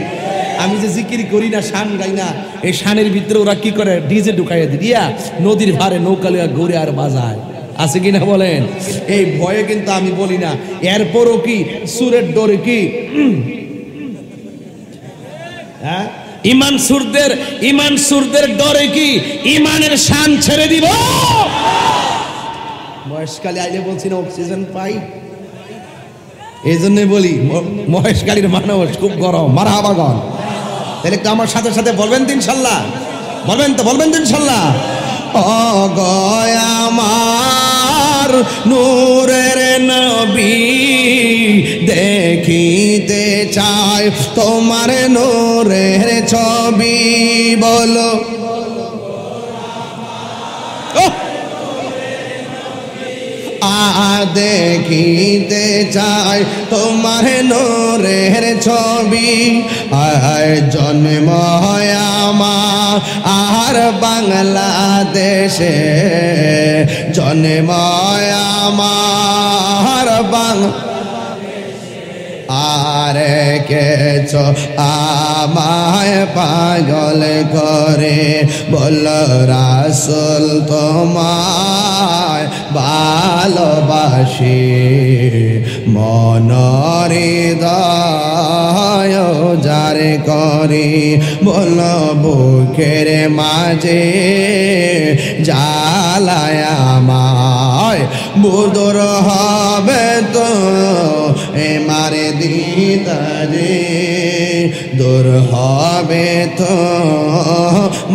Speaker 1: আমি যে জিকির করি না, শান গাই না, এই শানের ভিতরে ওরা কি করে, ডিজে ঢুকাইয়ে দিয়া নদীর ভারে নৌকা লিয়া ঘুরে আর বাজায়, আছে কিনা বলেন? এই ভয়ে কিন্তু আমি বলি না, এরপরও কি সুরের ডরে কি ইমান সুরদের ডরে কি ইমানের শান ছেড়ে দিব? বয়সকালে আইলে বলছি না অক্সিজেন পাই, এই জন্য বলি মহেশকালীর মানুষ খুব গরম। মারহাবা গন, তাহলে একটু আমার সাথে সাথে বলবেন তো ইনশাল্লাহ, বলবেন তো, বলবেন তো ইনশাল্লাহ। ও গয় আমার নূরের নবী, দেখিতে চাই তোমার নূরের ছবি, বলো দেখিতে চাই তোমার নূরের ছবি। জন্ম আমার আর বাংলাদেশে, জন্ম আমার আর কেছ আমায় পাগল করে, বল রাসূল তোমায় ভালোবাসি, মনের হৃদয় যারে করি, বল বুকের মাঝে জ্বালায় আমায়, বুদর হবে তো মারে দিদারে, দূর হবে তো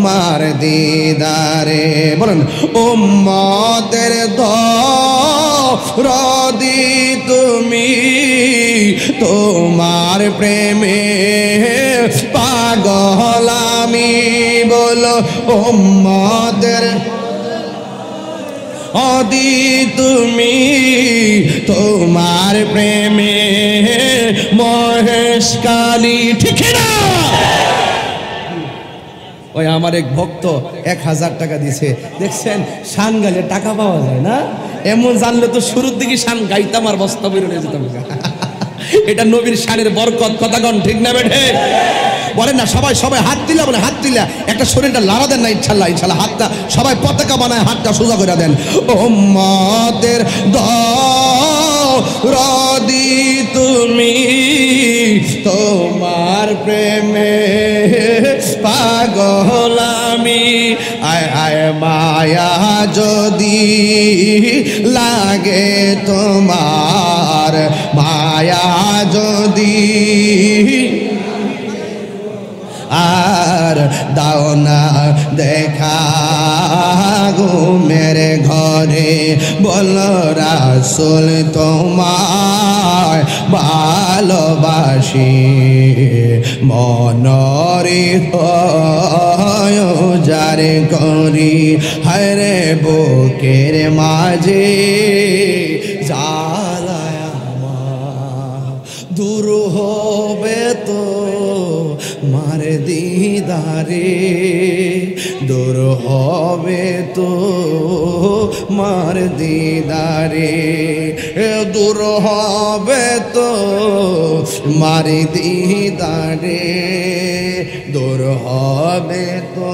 Speaker 1: মার দিদারে। বলেন উম্মতের দরদি তুমি, তোমার প্রেমে পাগল আমি, বলো উম্মতের অদি তুমি, তোমার প্রেমে মহেশকালী, ঠিক না? ওই আমার এক ভক্ত 1000 টাকা দিছে, দেখছেন শান গাইলে টাকা পাওয়া যায় না? এমন জানলে তো শুরুর দিকে শান গাইতাম আর বস্তা বেরোনে যেতাম। এটা নবীর শানের বরকত। কথা কন ঠিক না বেঠে? বলেন না সবাই, সবাই হাত দিলা, বলে হাত দিলা, একটা শরীরটা লাড়া দেন না, ইনশাল্লাহ ইনশাল্লাহ, হাতটা সবাই পতাকা বানায় হাতটা সোজা করে দেন। উম্মতের দরদি তুমি, তোমার প্রেমে পাগল আমি, আয় আয় মায়া যদি লাগে তোমার, মায়া যদি আর দাও না দেখা ঘুমের ঘরে, বল রাসূল তোমায় ভালোবাসি, মনরে যারে করি, হরে বুকের মাঝে জ্বালায় আমার, দূর হবে তো মার দিদারে, দূর হবে তো মার দিদারে, দূর হবে তো মার দিদারে, দূর হবে তো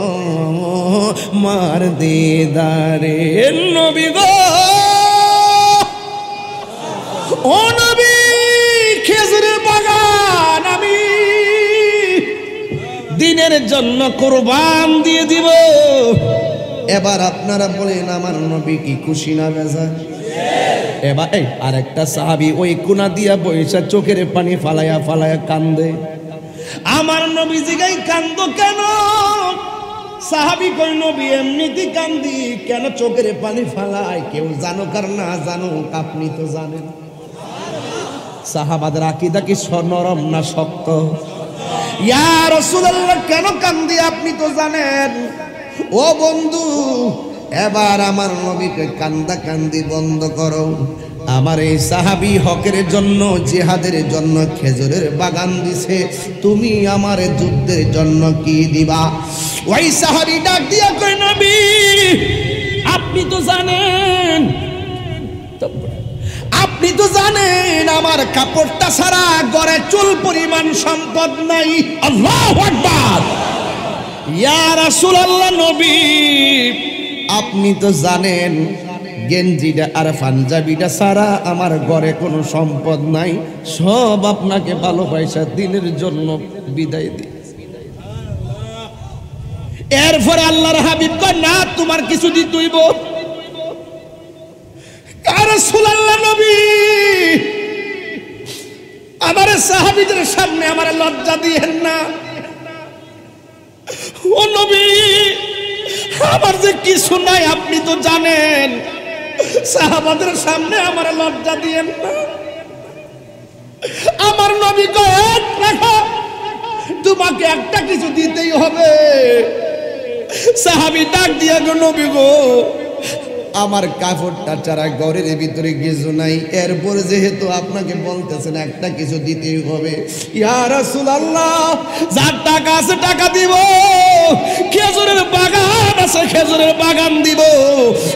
Speaker 1: মার দিদারে। নবী গো, ও নবী, খেজুরের বাগান আমি দিনের জন্য কোরবান দিয়ে দিব। এবার আপনারা বলেন আমার নবী কি খুশি না বেজার? এবার এই আরেকটা সাহাবী ওই কোনা দিয়া বইসা চোখের পানি ফালায়া ফালায়া কান্দে। আমার নবী জিগাই কান্দো কেন? সাহাবী কই নবী এমনিতে কান্দি, কেন চোখের পানি ফালায়? কেউ জানুক আর না জানুক আপনি তো জানেন। সাহাবাদের আকীদা কি নরম না শক্ত? ইয়া রাসূলুল্লাহ কেন কান্দি আপনি তো জানেন। ও বন্ধু, এবার আমার নবীকে কান্দা কান্দি বন্ধ করো। আমার এই সাহাবী হকের জন্য, জিহাদের জন্য খেজুরের বাগান দিছে, তুমি আমার যুদ্ধের জন্য কি দিবা? ওই সাহাবী ডাক দিয়া কই নবী আপনি তো জানেন, আপনি তো জানেন আমার কাপড়টা ছাড়া ঘরে চুল পরিমাণ সম্পদ নাই। আল্লাহু আকবার। ইয়া রাসূলুল্লাহ নবী আপনি তো জানেন গেঞ্জিটা আর পাঞ্জাবিটা ছাড়া আমার ঘরে কোনো সম্পদ নাই, সব আপনাকে ভালোবাসা দিনের জন্য বিদায় দিই। এরপরে আল্লাহর হাবিব কয় না তোমার কিছু দিতেইব। ইয়া রাসূলুল্লাহ নবী আমার সাহাবীদের সামনে আমার লজ্জা দিয়েন না। ও নবী আমার যে কিছু নাই আপনি তো জানেন, সাহাবাদের সামনে আমার লজ্জা দিয়েন না। আমার নবী কয় রাখো, তোমাকে একটা কিছু দিতেই হবে। সাহাবী ডাক দিয়া গো নবী গো আমার কাপড়টা ছাড়া ঘরের ভিতরে কিছু নাই, এরপর যেহেতু আপনাকে বলতেছেন একটা কিছু দিতেই হবে। ইয়া রাসূলুল্লাহ যার টাকা আছে টাকা দিব, খেজুরের বাগান আছে খেজুরের বাগান দিব।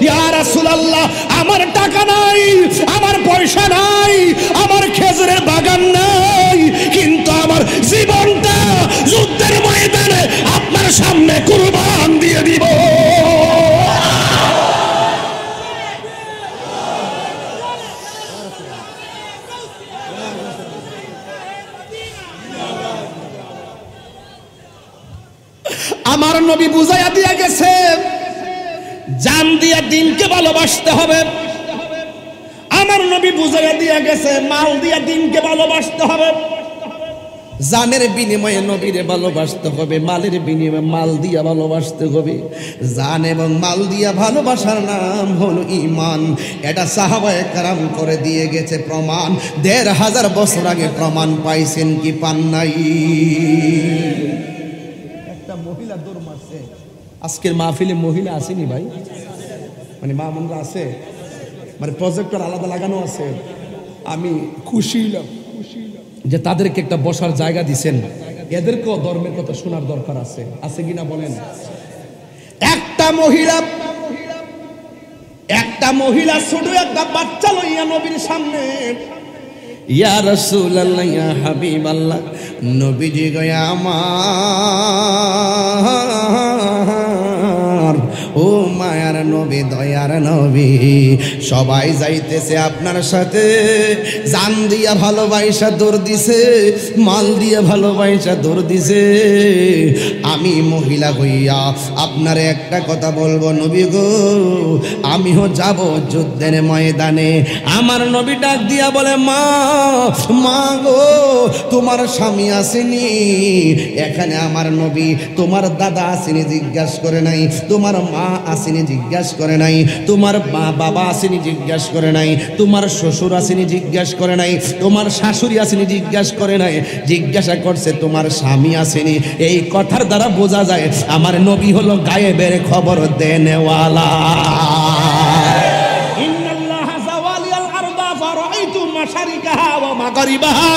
Speaker 1: ইয়া রাসূলুল্লাহ আমার টাকা নাই, আমার পয়সা নাই, আমার খেজুরের বাগান নাই, কিন্তু আমার জীবনটা যুদ্ধের ময়দানে আপনার সামনে কুরবান দিয়ে দিব। আমার নবী বুঝাইয়া দিয়া গেছে জান দিয়া দিনকে ভালোবাসতে হবে। আমার নবী বুঝাইয়া দিয়া গেছে মাল দিয়া দিনকে ভালোবাসতে হবে। জানের বিনিময়ে নবীরে ভালোবাসতে হবে, মালের বিনিময়ে মাল দিয়া ভালোবাসতে হবে। জান এবং মাল দিয়া ভালোবাসার নাম হলো ঈমান। এটা সাহাবায়ে কেরাম করে দিয়ে গেছে প্রমাণ। ১৫০০ বছর আগে প্রমাণ পাইছেন কি পান নাই? মহিলা দৌড় মারছে। আজকের মাহফিলে মহিলা আসেনি ভাই, মানে মা বোনরা আছে, মানে প্রজেক্টর আলাদা লাগানো আছে। আমি খুশি হলাম যে তাদেরকে একটা বসার জায়গা দিছেন। এদেরকেও ধর্মের কথা শোনার দরকার আছে, আছে কিনা বলেন? একটা মহিলা ছোট একটা বাচ্চা লইয়া নবীর সামনে, ইয়া রাসূলুল্লাহ ইয়া হাবিবাল্লাহ, নবীজি গয়া আমার ও মায়ার নবী দয়ার নবী, সবাই যাইতেছে আপনার সাথে, জান দিয়া ভালোবাসা দৌড় দিছে, মাল দিয়া ভালোবাসা দৌড় দিছে। আমি মহিলা হইয়া আপনারে একটা কথা বলবো নবী গো, আমিও যাব যুদ্ধের ময়দানে। আমার নবী ডাক দিয়া বলে মা গো তোমার স্বামী আসেনি এখানে? আমার নবী তোমার দাদা আসেনি জিজ্ঞাসা করে নাই, তোমার মা আসেনি জিজ্ঞাসা করে নাই, তোমার বাবা আসেনি জিজ্ঞাসা করে নাই, তোমার শ্বশুর আসেনি জিজ্ঞাসা করে নাই, তোমার শাশুড়ি আসেনি জিজ্ঞাসা করে নাই, জিজ্ঞাসা করছে তোমার স্বামী আসেনি। এই কথার দ্বারা বোঝা যায় আমার নবী হলো গায়েবের খবর দেনেওয়ালা। ফারাইতু মাশারিকাহা ওয়া মাগরিবাহা।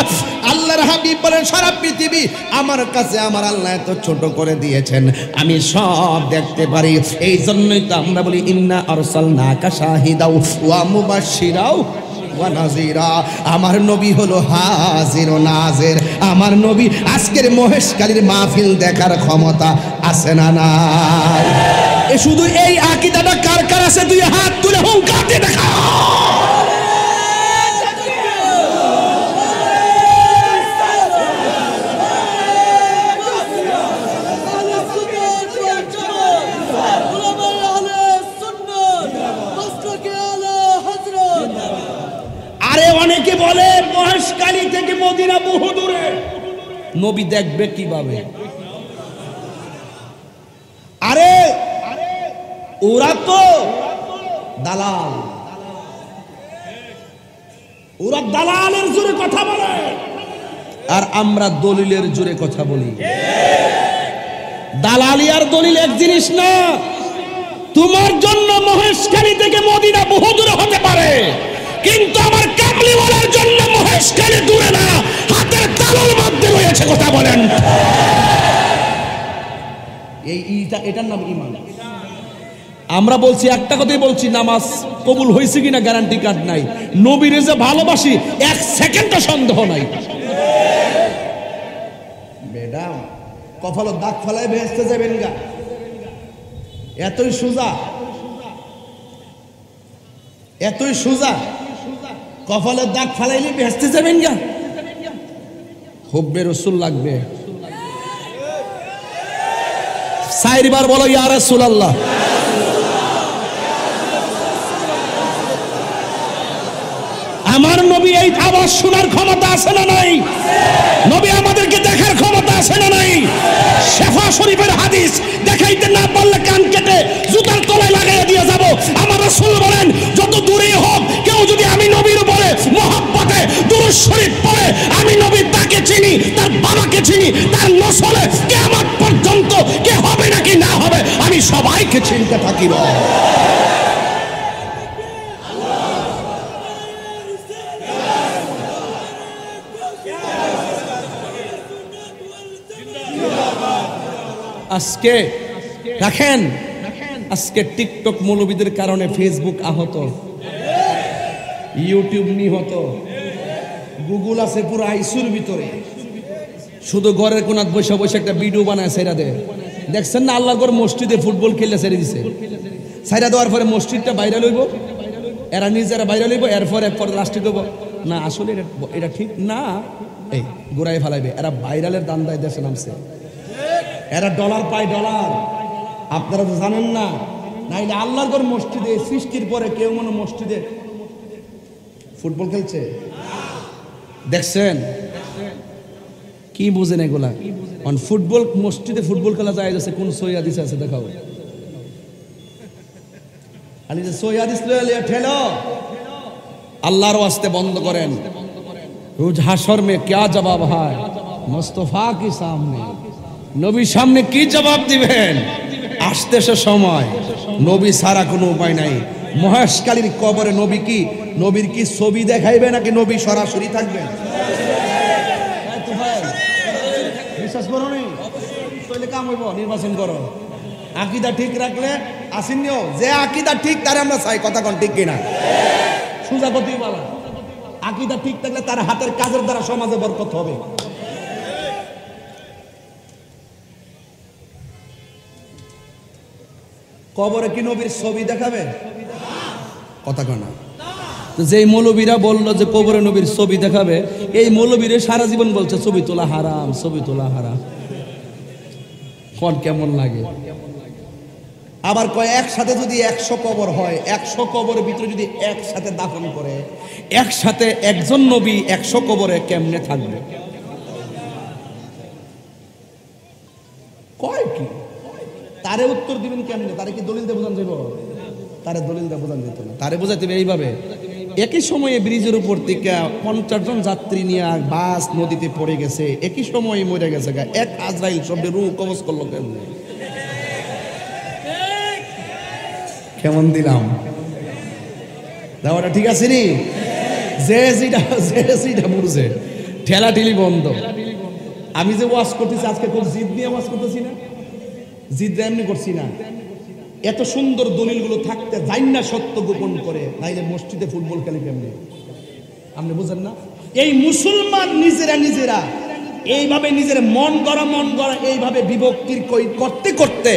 Speaker 1: আল্লাহর হাবিব বলেন সারা পৃথিবী আমার কাছে আমার আল্লাহ এত ছোট করে দিয়েছেন, আমি সব দেখতে পারি। এই জন্যই তো আমরা বলি ইন্না আরসালনাকা শাহিদাও ওয়া মুবাশশিরাও ওয়া নাযিরা। আমার নবী হলো হাজির ও নাজির। আমার নবী আজকের মহেশখালীর মাহফিল দেখার ক্ষমতা আছে না নাই? এ শুধু এই আকীদাটা কার কার আছে? দুই হাত তুলে হুঙ্কার দিয়ে দেখা। আরে অনেকে বলে মহেশখালী থেকে মদিনা বহু দূরে, নবী দেখবে কিভাবে? আরে ওরা তো দালাল, ওরা দালালের জোরে কথা বলে, আর আমরা দলিলের জোরে কথা বলি। দালালি আর দলিল এক জিনিস না। তোমার জন্য মহেশখালী থেকে মদিনা বহু দূরে হতে পারে, কিন্তু আমার কামলিওয়ালার জন্য মহেশখালী দূরে না, হাতের তালুর মধ্যে রয়েছে। কথা বলেন। এটার নাম ঈমান। আমরা বলছি একটা কথাই বলছি, নামাজ কবুল হয়েছে কিনা গ্যারান্টি কার্ড নাই। নবীরে যে ভালোবাসি এক সেকেন্ডও সন্দেহ নাই। ম্যাডাম কপালের দাগ ফেলায় ভেস্তে যাবেন গা, এতই সোজা, এতই সোজা। কপালের দাগ ফেলাইলে ভেস্তে যাবেন গা। হুব্বে রাসূল লাগবে। চারবার বলো ইয়া রাসূলুল্লাহ। আমার নবী এই আওয়াজ শোনার ক্ষমতা আছে না নাই? নবী আমাদেরকে দেখার ক্ষমতা আছে না নাই? শেফা শরীফের হাদিস দেখাইতে না পারলে কান কেটে জুতার তলায় লাগাইয়া দিয়ে যাব। আমার রাসূল বলেন যত দূরেই হোক কেউ যদি আমি নবীর উপরে মহব্বতে দুরূদ শরীফ পড়ে, আমি নবী তাকে চিনি, তার বাবাকে চিনি, তার নসলে কিয়ামত পর্যন্ত কে হবে নাকি না হবে আমি সবাইকে চিনতে থাকিব। আজকে দেখেন, আজকে টিকটক মৌলবীদের কারণে ফেসবুক আহত, ইউটিউব নিহত, গুগল আছে পুরো আইসুর ভিতরে। শুধু ঘরের কোনাত বসে বসে একটা ভিডিও বানায় ছেড়া দেয়। দেখছেন না আল্লাহর ঘর মসজিদে ফুটবল খেললে ছেড়ে দিছে। ছেড়া দেওয়ার পরে মসজিদটা বাইরে লইব, এরা নিজেরা বাইরে লইব, এরপরে লাস্টে দেবো না আসলে এটা ঠিক না, এই গোড়ায় ফেলাইবে। এরা ভাইরালের দান্দায় দেশে নামছে, এরা ডলার পায় ডলার। আপনারা তো জানেন না, নাইলে আল্লাহর ঘর মসজিদে সৃষ্টির পরে কেউ মনে মসজিদে ফুটবল খেলছে দেখছেন? কি বুঝেন এগুলা? ফুটবল মসজিদে ফুটবল খেলা যায় যাচ্ছে, কোন সই হাদিস আছে দেখাও। আলি যে সই হাদিস ঠেলো, আল্লাহর ওয়াস্তে বন্ধ করেন। রোজ হাশর মে क्या জবাব হয় মুস্তাফা কি সামনে, নবীর সামনে কি জবাব দিবেন? আসতেছে সময়, নবী ছাড়া কোনো উপায় নাই। মহেশখালীর কবরে নবী কি, নবীর কি ছবি দেখাইবে নাকি নবী সরাসরি থাকবেন? বিশ্বাস করো নি? তাহলে কাম হইব, নির্বাচন করো। আকীদা ঠিক রাখলে আসিনিও, যে আকীদা ঠিক তারে আমরা চাই। কথা কোন ঠিক কিনা? সুজা গতি বলা। আকীদা ঠিক থাকলে তার হাতের কাজের দ্বারা সমাজে বরকত হবে। কবরে কি নবীর ছবি দেখাবে? কথা কনা। যেই মৌলবীরা বললো যে কবরে নবীর ছবি দেখাবে, এই মৌলবীরা সারা জীবন বলছে ছবি তোলা হারাম, ছবি তোলা হারাম। কোন কেমন লাগে? আবার কয় একসাথে যদি 100 কবর হয়, 100 কবরের ভিতরে যদি একসাথে দাফন করে, একসাথে একজন নবী 100 কবরে কেমনে থাকবে? কয় কি তারে উত্তর দিবেন কেমনে? তারে কি দলিল দিয়ে বোঝান যাব? তারে দলিল দিয়ে বোঝান যেত না, তারে বোঝাতে হবে এইভাবে। একই সময়ে ব্রিজের উপর থেকে 50 জন যাত্রী নিয়ে বাস নদীতে পড়ে গেছে, একই সময়ে মরে গেছে। এক আজরাইল শব্দে রূহ কবজ করলো কেমনে? কেমন দিলাম? দাওয়াটা ঠিক আছে নি? যে যেটা বুঝে ঠেলাঠেলি বন্ধ। আমি যে ওয়াজ করতেছি আজকে খুব জিদ নিয়ে ওয়াজ করতেছি না, জিদ এমনি করছি না। এত সুন্দর দলিলগুলো থাকতে যাই না সত্য গোপন করে, নাইলে মসজিদে ফুটবল খেলে কেমনি? আপনি বুঝেন না? এই মুসলমান নিজেরা এইভাবে নিজের মন গড়া এইভাবে বিভক্তির করতে করতে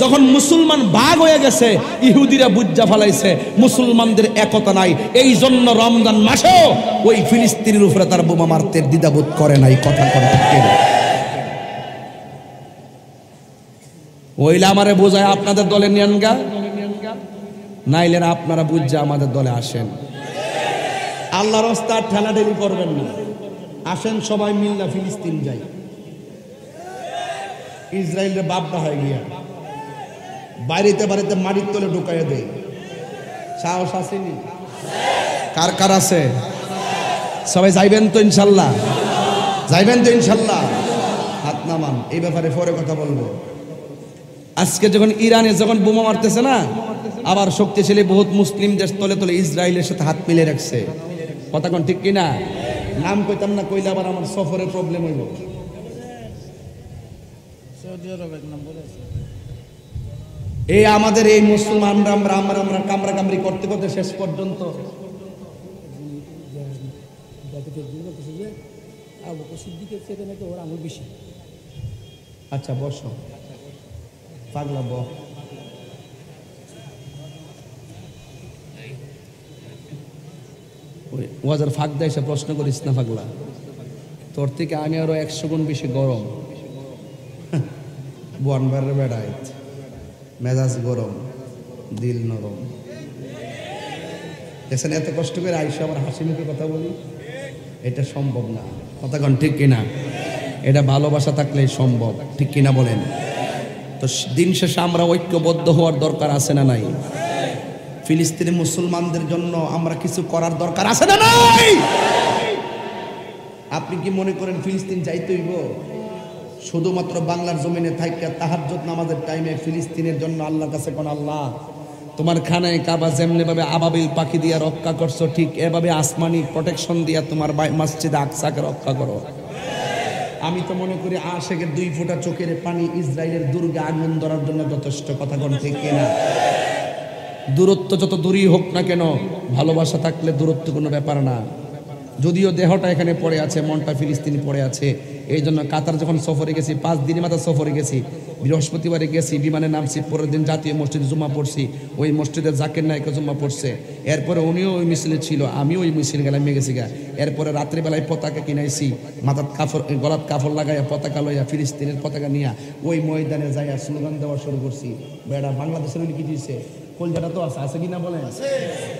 Speaker 1: যখন মুসলমান ভাগ হয়ে গেছে, ইহুদিরা বুজ্জা ফেলাইছে মুসলমানদের একতা নাই। এই জন্য রমজান মাসেও ওই ফিলিস্তিনের উপরে তার বোমা মারতে দ্বিধাবোধ করে নাই। কথা কথা ওইলে আমারে বোঝায় আপনাদের দলে নিয়ান গা, নাইলে আপনারা বুঝা আমাদের দলে আসেন। আল্লাহর রাস্তায় ঠেলাঠেলি করবেন না, আসেন সবাই মিল্লা ফিলিস্তিন যাই। ইসরায়েলের বাপটা হয়ে গিয়া বাড়িতে বাড়িতে মাটির তলে ঢুকাইয়া দেয়। সাহস আসেনি? কার কার আছে? সবাই যাইবেন তো ইনশাল্লাহ? যাইবেন তো ইনশাল্লাহ? হাত নামান। এই ব্যাপারে পরে কথা বলবো। আজকে যখন ইরানে যখন বোমা মারতেছে না, আবার শক্তিশালী বহুত মুসলিম দেশ তলে তলে ইসরায়েলের সাথে হাত মিলে রাখছে। কথা কোন ঠিক কিনা? নাম কইতাম না, কইলে আবার আমার সফরের প্রবলেম হইব। এই আমাদের এই মুসলমানরা আমরা কামরা কামড়ি করতে করতে শেষ পর্যন্ত আচ্ছা বসো পাগলা ব ওয়াজার ফাঁক দেয় সে প্রশ্ন করিস না পাগলা, তোর থেকে আমি আরো 100 গুণ বেশি গরম। বনবারের বেড়ায় মেজাজ গরম, দিল নরম। দেখছেন এত কষ্ট করে আইসা আমার হাসি মুখে কথা বলি, এটা সম্ভব না। কথা কন ঠিক কিনা? এটা ভালোবাসা থাকলে সম্ভব, ঠিক কিনা বলেন? তো দিন শেষে আমরা ঐক্যবদ্ধ হওয়ার দরকার আছে না নাই? ফিলিস্তিনি মুসলমানদের জন্য আমরা কিছু করার দরকার আছে না নাই? আপনি কি মনে করেন ফিলিস্তিন যাইতে হইব? শুধুমাত্র বাংলার জমিনে থাইকা তাহাজ্জুদ নামাজের টাইমে ফিলিস্তিনের জন্য আল্লাহর কাছে কোন আল্লাহ তোমার খানায় কাবা যেমনি ভাবে আবাবিল পাখি দিয়া রক্ষা করছো, ঠিক এভাবে আসমানি প্রোটেকশন দিয়া তোমার মসজিদ আকসাকে রক্ষা করো। আমি তো মনে করি আশেকের 2 ফোঁটা চোখের পানি ইসরায়েলের দুর্গে আগুন ধরার জন্য যথেষ্ট। কথা কোন ঠিক কিনা? দূরত্ব যত দূরই হোক না কেন, ভালোবাসা থাকলে দূরত্ব কোনো ব্যাপার না। যদিও দেহটা এখানে পড়ে আছে, মনটা ফিলিস্তিনি পড়ে আছে। এই জন্য কাতার যখন সফরে গেছি, 5 দিনের মাথা সফরে গেছি, বৃহস্পতিবারে গেছি, বিমানে নামছি, পরের দিন জাতীয় মসজিদে জুম্মা পড়ছি, ওই মসজিদে জাকির নায়কে জুম্মা পড়ছে। এরপরে উনিও ওই মিছিলে ছিল, আমিও ওই মিছিল গেলাম গেছি গা। এরপরে রাত্রিবেলায় পতাকা কিনাইছি, মাথার কাফর গলাত কাফর লাগাইয়া পতাকা লইয়া ফিলিস্তিনের পতাকা নিয়া ওই ময়দানে যাইয়া স্লোগান দেওয়া শুরু করছি। বেড়া বাংলাদেশের কি দিয়েছে কলকাতা তো আছে কিনা বলেন?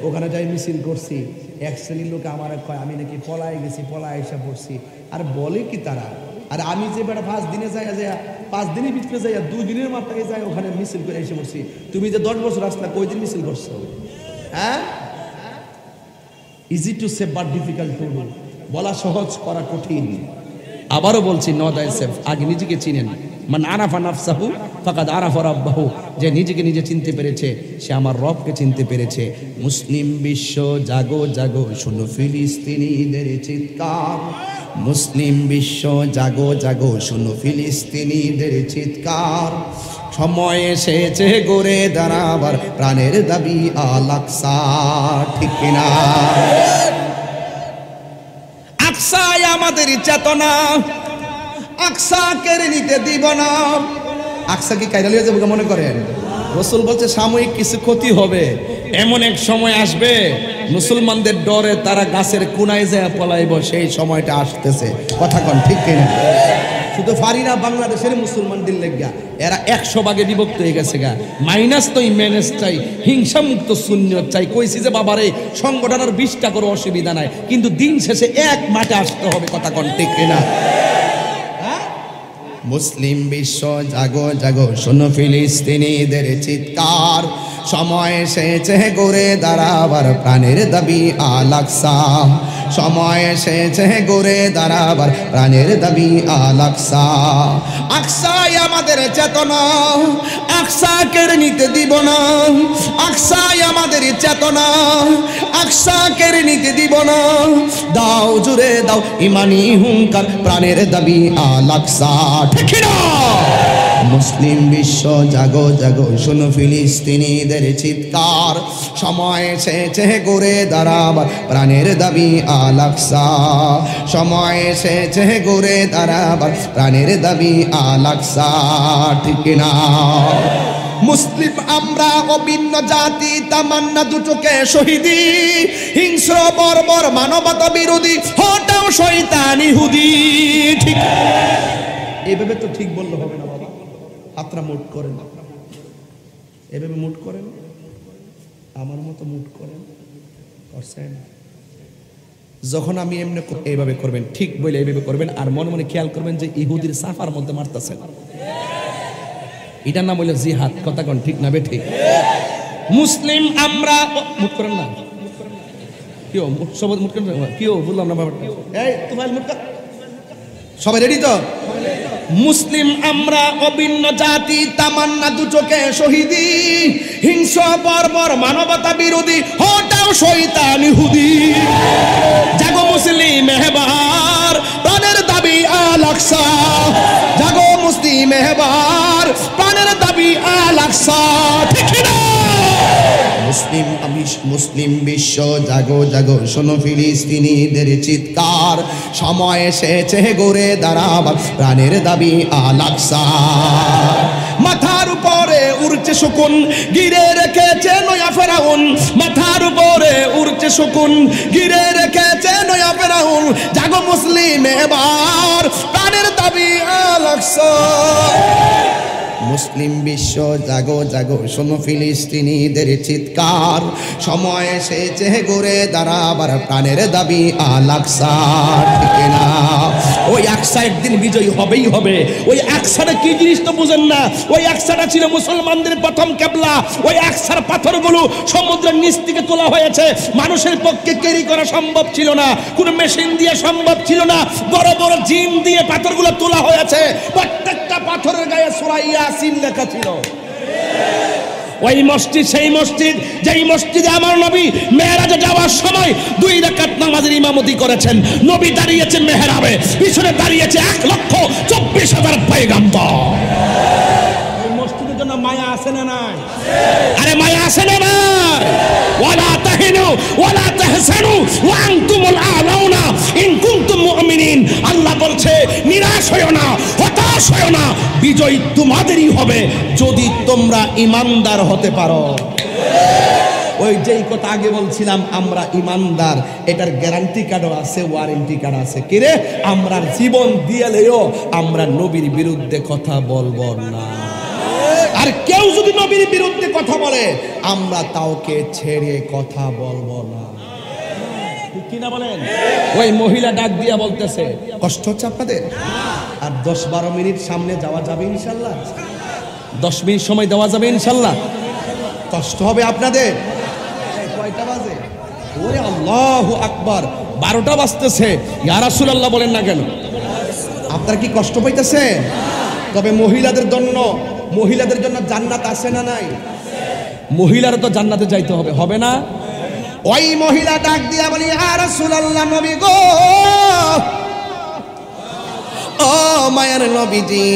Speaker 1: ওখানে যাই মিছিল করছি। এক শ্রেণীর লোক আমার কয় আমি নাকি পলায় গেছি, পলায় এসে পড়ছি। আর বলে কি তারা? আর আমি যে বেটা 5 দিনে যাই, 5 দিনের ভিতরে যাই, 2 দিনের মাথায় যাই ওখানে মিছিল করে এসে পড়ছি। তুমি যে 10 বছর আসলা, কয়দিন মিছিল করছো? হ্যাঁ, easy to say but difficult to do. বলা সহজ, করা কঠিন। আবারও বলছি, নট আইসেফ, আগে নিজেকে চিনেন। মান আরাফা নাফসাহু ফাকাদ আরাফা রাব্বাহু। যে নিজেকে নিজে চিনতে পেরেছে, সে আমার রবকে চিনতে পেরেছে। মুসলিম বিশ্ব জাগো জাগো, শোনো ফিলিস্তিনিদের চিৎকার। মুসলিম বিশ্ব জাগো জাগো, শোনো ফিলিস্তিনিদের চিৎকার। সময় এসেছে গড়ে দাঁড়াবার, প্রাণের দাবি আল আকসা। ঠিক কিনা? আকসায় আমাদের চেতনা, আকসা কেড়ে নিতে দিব না। আকসা কি কাইরা লিয়ে যাবো মনে করেন? রাসূল বলছে সাময়িক কিছু ক্ষতি হবে, এমন এক সময় আসবে মুসলমানদের ডরে তারা গাছের কোনায় যায় পলাইব, সেই সময়টা আসতেছে। কথা কন ঠিক কিনা? শুধু পারি না বাংলাদেশের মুসলমানদের লেগা, এরা 100 ভাগে বিভক্ত হয়ে গেছে গা। মাইনাস তো ম্যানেজ চাই, হিংসা মুক্ত সুন্নিয়ত চাই। কইছি যে বাবারে সংগঠনের 20টা করে অসুবিধা নাই, কিন্তু দিন শেষে এক মাঠে আসতে হবে। কথা কন ঠিক কিনা? মুসলিম বিশ্ব জাগো জাগো, শোনো ফিলিস্তিনিদের চিৎকার। সময় এসেছে ঘুরে দাঁড়াবার প্রাণের দাবি আল আকসা, সময় এসেছে ঘুরে দাঁড়াবার প্রাণের দাবি আল আকসা। আকসাই আমাদের চেতনা, আকসা কেড়ে নিতে দিব না, আকসাই আমাদের চেতনা, আকসা কেড়ে নিতে দিব না। দাও জুড়ে দাও ইমানি হুঙ্কার প্রাণের দাবি আল আকসা, ঠিক না? মুসলিম বিশ্ব জাগো জাগো শোনো ফিলিস্তিনিদের চিৎকার, সময় এসেছে ঘুরে দাঁড়াবার প্রাণের দাবি আল আকসা, সময় এসেছে ঘুরে দাঁড়াবার প্রাণের দাবি আল আকসা, ঠিক না? মুসলিম আমরা অভিন্ন জাতি, তামান্না দুটোকে শহীদি, হিংস্র বর্বর মানবতা বিরোধী, হটাও শয়তান ইহুদি, ঠিক? এইভাবে তো ঠিক বললে হবে না বাবা, হাতরা মুট করেন, এভাবে মুট করেন, আমার মতো মুট করেন, করছেন? যখন আমি এমনি এইভাবে করবেন, ঠিক বলে এইভাবে করবেন, আর মনে মনে খেয়াল করবেন যে ইহুদির সাফার মধ্যে মারতেছেন। এটার নাম হইল জিহাদ, কথা কোন ঠিক না বে ঠিক? মুসলিম আমরা মুট করেন না, কেউ সবাই মুট করেন, কেউ বললাম না বাবা, এই তোমার মুট কর, সবাই রেডি তো? মুসলিম আমরা অভিন্ন জাতি, তামান্না দুচোখে শহীদি, হিংস্র বর্বর মানবতা বিরোধী, হটাও শয়তান ইহুদি। জাগো মুসলিম এবার প্রাণের দাবি আল আকসা, জাগো মুসলিম এবার প্রাণের দাবি আল আকসা, ঠিক না? মুসলিম আমি মুসলিম বিশ্ব জাগো জাগো শোনো ফিলিস্তিনিদের চিৎকার, সময় এসেছে ঘুরে দাঁড়াবার প্রাণের দাবি আল আকসা। মাথার উপরে উড়ছে শকুন, গিরে রেখেছে নয়া ফেরাউন, মাথার উপরে উড়ছে শকুন, গিরে রেখেছে নয়া ফেরাউন। জাগো মুসলিম এবার প্রাণের দাবি আল আকসা। মুসলিম বিশ্ব জাগো জাগো শোনো ফিলিস্তিনিদের চিৎকার, সময় এসেছে ঘুরে দাঁড়াবার প্রাণের দাবি আল আকসা, ঠিক না? ওই আকসা একদিন বিজয়ী হবেই হবে। ওই আকসাটা কি জিনিস তো বুঝেন না? ওই আকসাটা ছিল মুসলমানদের প্রথম কেবলা। ওই আকসার পাথরগুলো সমুদ্রের নিচ থেকে তোলা হয়েছে, মানুষের পক্ষে ক্যারি করা সম্ভব ছিল না, কোনো মেশিন দিয়ে সম্ভব ছিল না, বড় বড় জিন দিয়ে পাথরগুলো তোলা হয়েছে। প্রত্যেকটা পাথরের গায়ে সূরা ইয়াসিন লেখা ছিল। ওই মসজিদ সেই মসজিদ যেই মসজিদে আমার নবী মেহরাজে যাওয়ার সময় 2 রাকাত নামাজের ইমামতি করেছেন। নবী দাঁড়িয়েছেন মেহরাবে, পিছনে দাঁড়িয়েছে 1,24,000 পয়গম্বর। ওই মসজিদের জন্য মায়া আছে না নাই? আরে মায়া আছে না নাই? ওয়ালা তাহিনু ওয়ালা তাহসানু ওয়া আনতুমুল আ'লাউনা ইন কুনতুম মুমিনিন। আল্লাহ বলছে নিরাশ হয়ো না, হতাশ হয়ো না, বিজয় তোমাদেরই হবে যদি তোমরা ঈমানদার হতে পারো। ওই যেই কথা আগে বলছিলাম আমরা ঈমানদার, এটার গ্যারান্টি কার্ডও আছে, ওয়ারেন্টি কার্ড আছে। কি রে? আমরা জীবন দিয়েলেও আমরা নবীর বিরুদ্ধে কথা বলবো না। আর কেউ যদি নবীর বিরুদ্ধে কথা বলে আমরা তাওকে ছেড়ে কথা বলবো না। কি না বলেন? ওই মহিলা ডাক দিয়া বলতেছে, কষ্ট হচ্ছে আপনাদের? আর 10-12 মিনিট সামনে যাওয়া যাবে ইনশাল্লাহ? 10 মিনিট সময় দেওয়া যাবে ইনশাল্লাহ? কষ্ট হবে আপনাদের? কয়টা বাজে? ওরে আল্লাহু আকবার, 12টা বাজতেছে। ইয়া রাসূলুল্লাহ বলেন না কেন? আপনারা কি কষ্ট পাইতেছে? তবে মহিলাদের জন্য জান্নাত আছে না নাই? মহিলারা তো জান্নাতে যাইতে হবে, হবে না? ওই মহিলা ডাক দিয়া বলি, ইয়া রাসূলুল্লাহ, নবী গো, ও মায়ের নবীজি,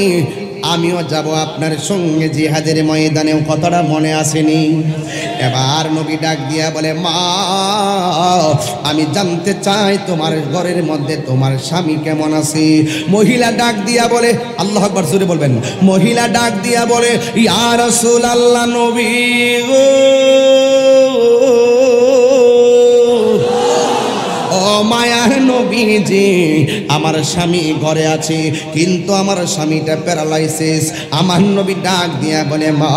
Speaker 1: আমিও যাব আপনার সঙ্গে জিহাদের ময়দানেও। কথাটা মনে আসেনি? এবার নবী ডাক দিয়া বলে, মা, আমি জানতে চাই তোমার ঘরের মধ্যে তোমার স্বামী কেমন আছে। মহিলা ডাক দিয়া বলে, আল্লাহু আকবার জোরে বলবেন, মহিলা ডাক দিয়া বলে, ইয়া রাসূলুল্লাহ, নবী গো, ও মায়া আমার নবীজি আমার স্বামী ঘরে আছে, কিন্তু আমার স্বামীটা প্যারালাইসিস। আমার নবী ডাক দিয়া বলে, মা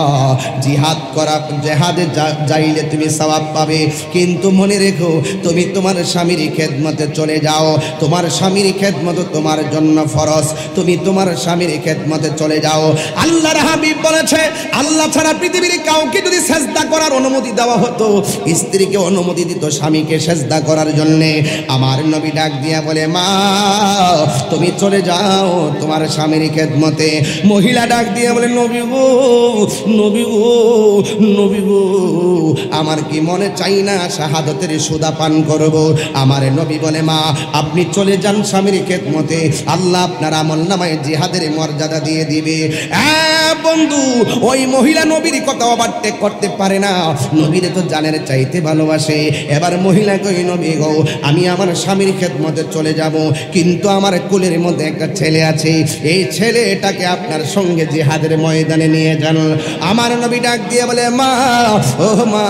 Speaker 1: জিহাদ করা, জেহাদে যাইলে তুমি সওয়াব পাবে, কিন্তু মনে রেখো তুমি তোমার স্বামীর খেদমতে চলে যাও, তোমার স্বামীর খেদমত তোমার জন্য ফরজ, তুমি তোমার স্বামীর খেদমতে চলে যাও। আল্লাহর হাবিব বলেছে, আল্লাহ ছাড়া পৃথিবীর কাউকে যদি সেজদা করার অনুমতি দেওয়া হতো, স্ত্রীকে অনুমতি দিত স্বামীকে সেজদা করার জন্য। আমার নবী ডাক দিয়া বলে, মা তুমি চলে যাও তোমার স্বামীর খেদমতে। মহিলা ডাক দিয়া বলে, নবী গো, নবী গো, নবী গো, আমার কি মনে চাই না শাহাদতের সুদা পান করব। আমার নবী বলে, মা আপনি চলে যান স্বামীর খেদমতে, আল্লাহ আপনার আমলনামায় জিহাদের মর্যাদা দিয়ে দিবে। বন্ধু, ওই মহিলা নবীর কথা ওভারটেক করতে পারে না, নবীর তো জানের চাইতে ভালোবাসে। এবার মহিলা কই, নবী গো আমি আমার স্বামীর খেদমতে চলে যাব, কিন্তু আমার কুলের মধ্যে একটা ছেলে আছে, এই ছেলেটাকে আপনার সঙ্গে জিহাদের ময়দানে নিয়ে যান। আমার নবী ডাক দিয়ে বলে, মা ও মা,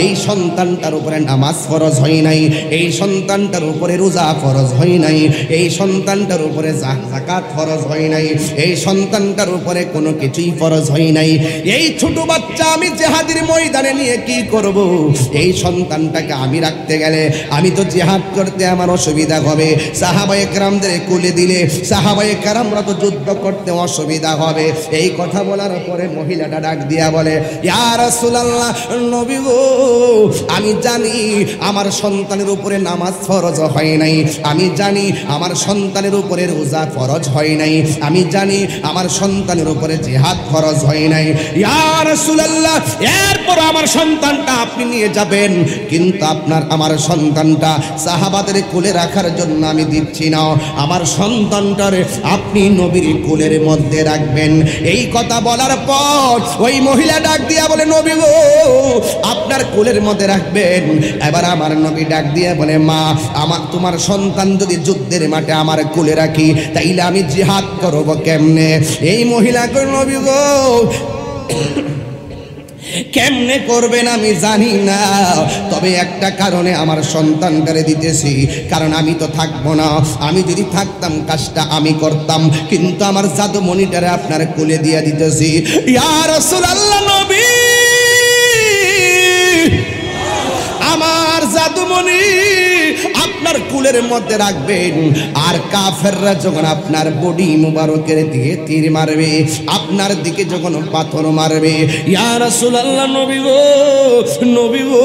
Speaker 1: এই সন্তানটার উপরে নামাজ ফরজ হয় নাই, এই সন্তানটার উপরে রোজা ফরজ হয় নাই, এই সন্তানটার উপরে যাকাত ফরজ হয় নাই, এই সন্তানটার উপরে কোনো কিছুই ফরজ হয় নাই। এই ছোট বাচ্চা আমি জিহাদের ময়দানে নিয়ে কি করব? এই সন্তানটাকে আমি রাখতে গেলে আমি তো জিহাদ করতে আমার অসুবিধা হবে, সাহাবায়ে কেরামদের কোলে দিলে সাহাবায়ে কেরামরা তো যুদ্ধ করতে অসুবিধা হবে। এই কথা বলার পরে মহিলাটা ডাক দিয়া বলে, ইয়া রাসূলুল্লাহ, নবী গো আমি জানি আমার সন্তানের উপরে নামাজ ফরজ হয় নাই, আমি জানি আমার সন্তানের উপরে রোজা ফরজ হয় নাই, আমি জানি আমার সন্তানের উপরে জিহাদ ফরজ হয় নাই। ইয়া রাসূলুল্লাহ, এরপর আমার সন্তানটা আপনি নিয়ে যাবেন, কিন্তু আমার সন্তানটা সাহাবাদের কোলে রাখার জন্য আমি দিচ্ছি না, আমার সন্তানটারে আপনি নবীর কোলের মধ্যে রাখবেন। এই কথা বলার পর ওই মহিলা ডাক দিয়া বলে, নবী গো আপনার কোলের মধ্যে রাখবেন। এবার আমার নবী ডাক দিয়া বলে, মা তোমার সন্তান যদি যুদ্ধের মাঠে আমার কোলে রাখি, তাইলে আমি জিহাদ করব কেমনে? এই মহিলা কই, নবী গো কেমনে করবেন আমি জানি না, তবে একটা কারণে আমার সন্তানটারে দিতেছি, কারণ আমি তো থাকবো না, আমি যদি থাকতাম কাজটা আমি করতাম, কিন্তু আমার জাদুমণিটারে আপনার কোলে দিয়ে দিতেছি। ইয়া রাসূলুল্লাহ, নবী আমার জাদুমণি আপনার কুলের মধ্যে রাখবেন, আর কাফেররা যখন আপনার বডি মুবারকের দিকে তীর মারবে, আপনার দিকে যখন পাথর মারবে, ইয়া রাসূলুল্লাহ, নবী গো, নবী গো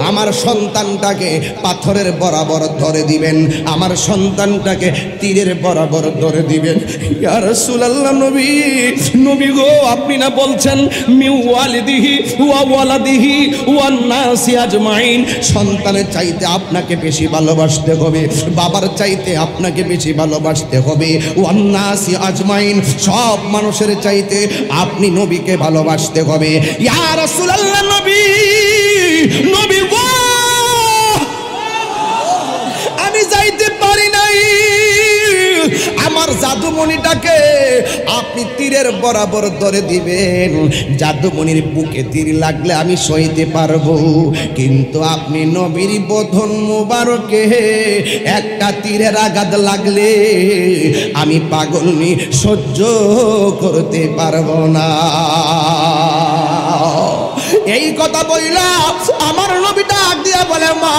Speaker 1: আমার সন্তানটাকে পাথরের বরাবর ধরে দিবেন, আমার সন্তানটাকে তীরের বরাবর ধরে দিবেন। ইয়া রাসূলুল্লাহ, নবী, নবী গো আপনি না বলছেন মিউ ওয়ালিদিহি ওয়া ওয়ালাদিহি ওয়ান নাসি আজমাইন, সন্তানের চাইতে আপনাকে বেশি ভালোবাসতে হবে, বাবার চাইতে আপনাকে বেশি ভালোবাসতে হবে, ওয়ান নাসি আজমাইন সব মানুষের চাইতে আপনি নবীকে ভালোবাসতে হবে। ইয়া রাসূলুল্লাহ, নবী, নবী গো আমি যাইতে পারি নাই, আমার জাদুমণিটাকে আপনি তীরের বরাবর ধরে দিবেন, জাদুমণির বুকে তীর লাগলে আমি সইতে পারবো, কিন্তু আপনি নবীর বদন মুবারকে একটা তীরের আঘাত লাগলে আমি পাগলনি সহ্য করতে পারবো না। এই কথা বইলা আমার নবী ডাক দিয়া বলে, মা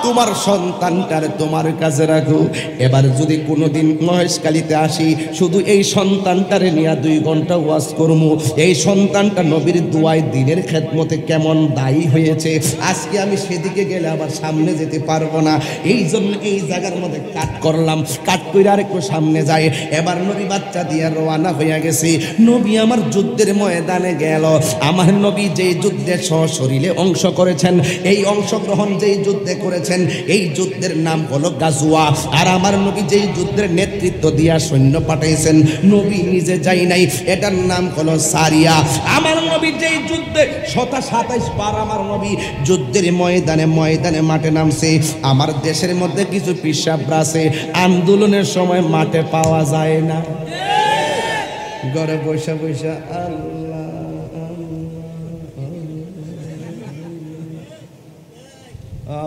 Speaker 1: তোমার সন্তানটারে তোমার কাছে রাখো, এবার যদি কোনোদিন মহেশখালীতে আসি, শুধু এই সন্তানটারে নিয়ে 2 ঘন্টা ওয়াজ করবো, এই সন্তানটা নবীর দোয়ায় দিনের খেদমতে কেমন দায়ী হয়েছে, আজকে আমি সেদিকে গেলে আবার সামনে যেতে পারবো না, এই জন্য এই জায়গার মধ্যে কাট করলাম, কাট করে আর একটু সামনে যায়। এবার নবী বাচ্চা দিয়ে রওনা হয়ে গেছে, নবী আমার যুদ্ধের ময়দানে গেল। আমার নবী যেই যুদ্ধে সশরীরে অংশ করেছেন, এই অংশগ্রহণ যেই যুদ্ধে করেছেন, এই যুদ্ধের নাম হলো গাজওয়া। আর আমার নবী যেই যুদ্ধের নেতৃত্ব দিয়া সৈন্য পাঠাইছেন, নবী নিজে যাই নাই, এটার নাম হলো সারিয়া। আমার নবী যেই যুদ্ধে 27 বার আমার নবী যুদ্ধের ময়দানে ময়দানে মাঠে নামছে। আমার দেশের মধ্যে কিছু পিসাবরা আছে, আন্দোলনের সময় মাঠে পাওয়া যায় না, ঘরে বসে বসে আল্লাহ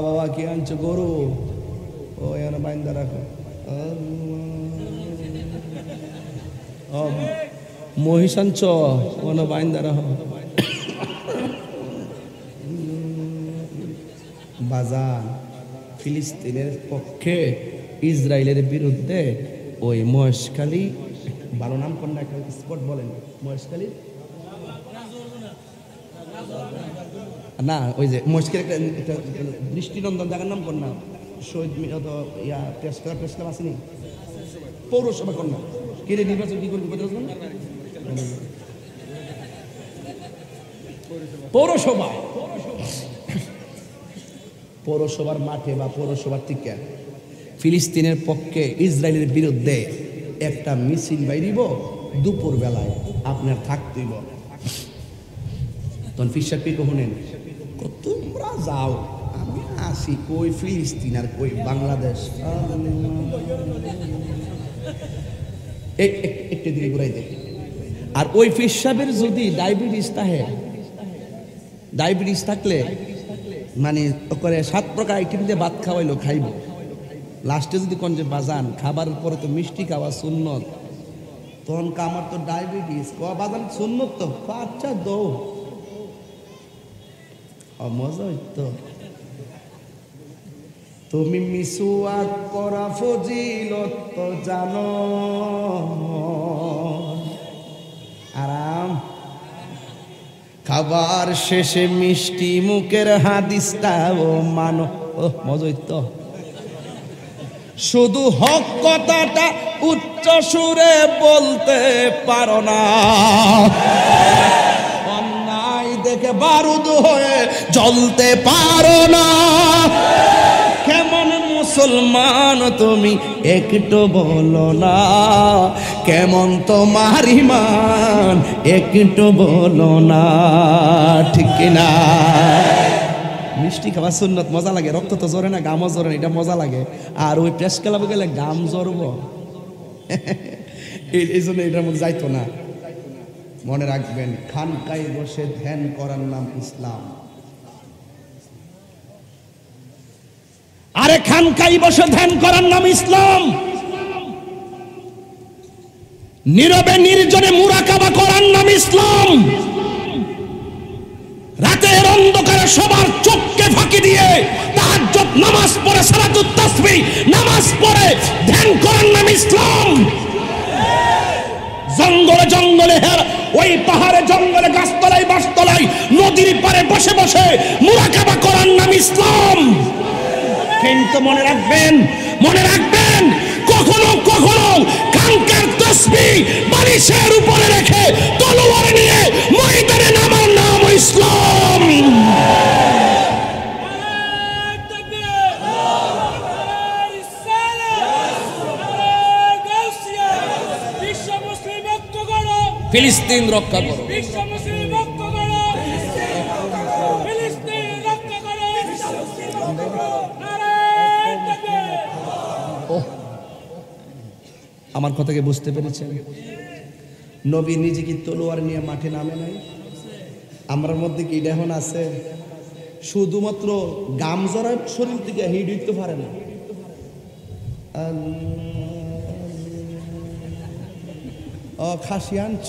Speaker 1: বাবা কি আনছো গরু, বাইন্দা রাখো। মহিষাঞ্চ ওখানে বাইন্দা রাখো। বাজান ফিলিস্তিনের পক্ষে ইসরায়েলের বিরুদ্ধে ওই মহেশখালী, ভালো নাম কোন না, একটা স্পট বলেন মহেশখালী না, ওই যে মহেশখালী একটা দৃষ্টিনন্দন জায়গার নাম কোন না, শহীদ ইয়া প্রেস ক্লাব আসেনি, পৌরসভা কোন না, কেড়ে নির্বাচন কি করবে পৌরসভা, পৌরসভার মাঠে বা পৌরসভার থেকে ফিলিস্তিনের পক্ষে ইসরায়েলের বিরুদ্ধে একটা মিছিল বাইরিব দুপুর বেলায়, আপনার থাকতেইব। তখন ফিসাপি কখনেন তোমরা যাও, আমি আসি, কই ফিলিস্তিন আর কই বাংলাদেশ, একটু দিকে ঘুরাই দে। আর ওই ফিসাবের যদি ডায়াবেটিস থাকলে মানে করে 7 প্রকার আইটেম দিয়ে ভাত খাওয়াইলো খাইব, লাস্টে যদি কোন যে বাজান খাবারের পরে তো মিষ্টি খাওয়া সুন্নত, তখন আমার তো ডায়াবেটিস, বাজান সুন্নত তো, আচ্ছা দো মজা হইতো। তুমি মিসওয়াক করা ফজিলত তো জানো, আরাম খাবার শেষে মিষ্টি মুখের হাদিসটাও মানো, মজা হইতো। শুধু হক কথাটা উচ্চ সুরে বলতে পারো না, অন্যায় দেখে বারুদ হয়ে জ্বলতে পারো না। কেমন মুসলমান তুমি একটু বলো না, কেমন তোমার ঈমান একটু বলো না, ঠিক কিনা? মিষ্টি খাওয়া সুন্নত, মজা লাগে, রক্ত তো জ্বরে না, গামও জ্বরে না, এটা মজা লাগে। আর ওই প্রেস ক্লাবে গেলে গাম জ্বরব, এই জন্য এটার মধ্যে যাইতো না। মনে রাখবেন, খানকায় বসে ধ্যান করার নাম ইসলাম। আরে খানকায় বসে ধ্যান করার নাম ইসলাম। নীরবে নির্জনে মুরাকাবা করার নাম ইসলাম। রাতের অন্ধকারে সবার চোখকে ফাঁকি দিয়ে তাহাজ্জুদ নামাজ পড়ে, সালাতুত তাসবিহ নামাজ পড়ে ধ্যান করার নাম ইসলাম। জঙ্গলে জঙ্গলে, ওই পাহাড়ে জঙ্গলে, গাছতলায় বাসতলায়, নদীর পারে বসে বসে মুরাকাবা করার নাম ইসলাম। কিন্তু মনে রাখবেন কখনো কখনো কানকার তাসবিহ বালিশের উপরে রেখে তলোয়ার নিয়ে ময়দানে নামার নাম ইসলাম। ফিলিস্তিন রক্ষা করো, আমার কথাকে বুঝতে পেরেছেন? নবী নিজে কি তলোয়ার নিয়ে মাঠে নামে নাই? আমার মধ্যে কি এটা এখন আছে? শুধুমাত্র গাম জড়ার শরীর থেকে হিট হইতে পারে না। খাসি আনছ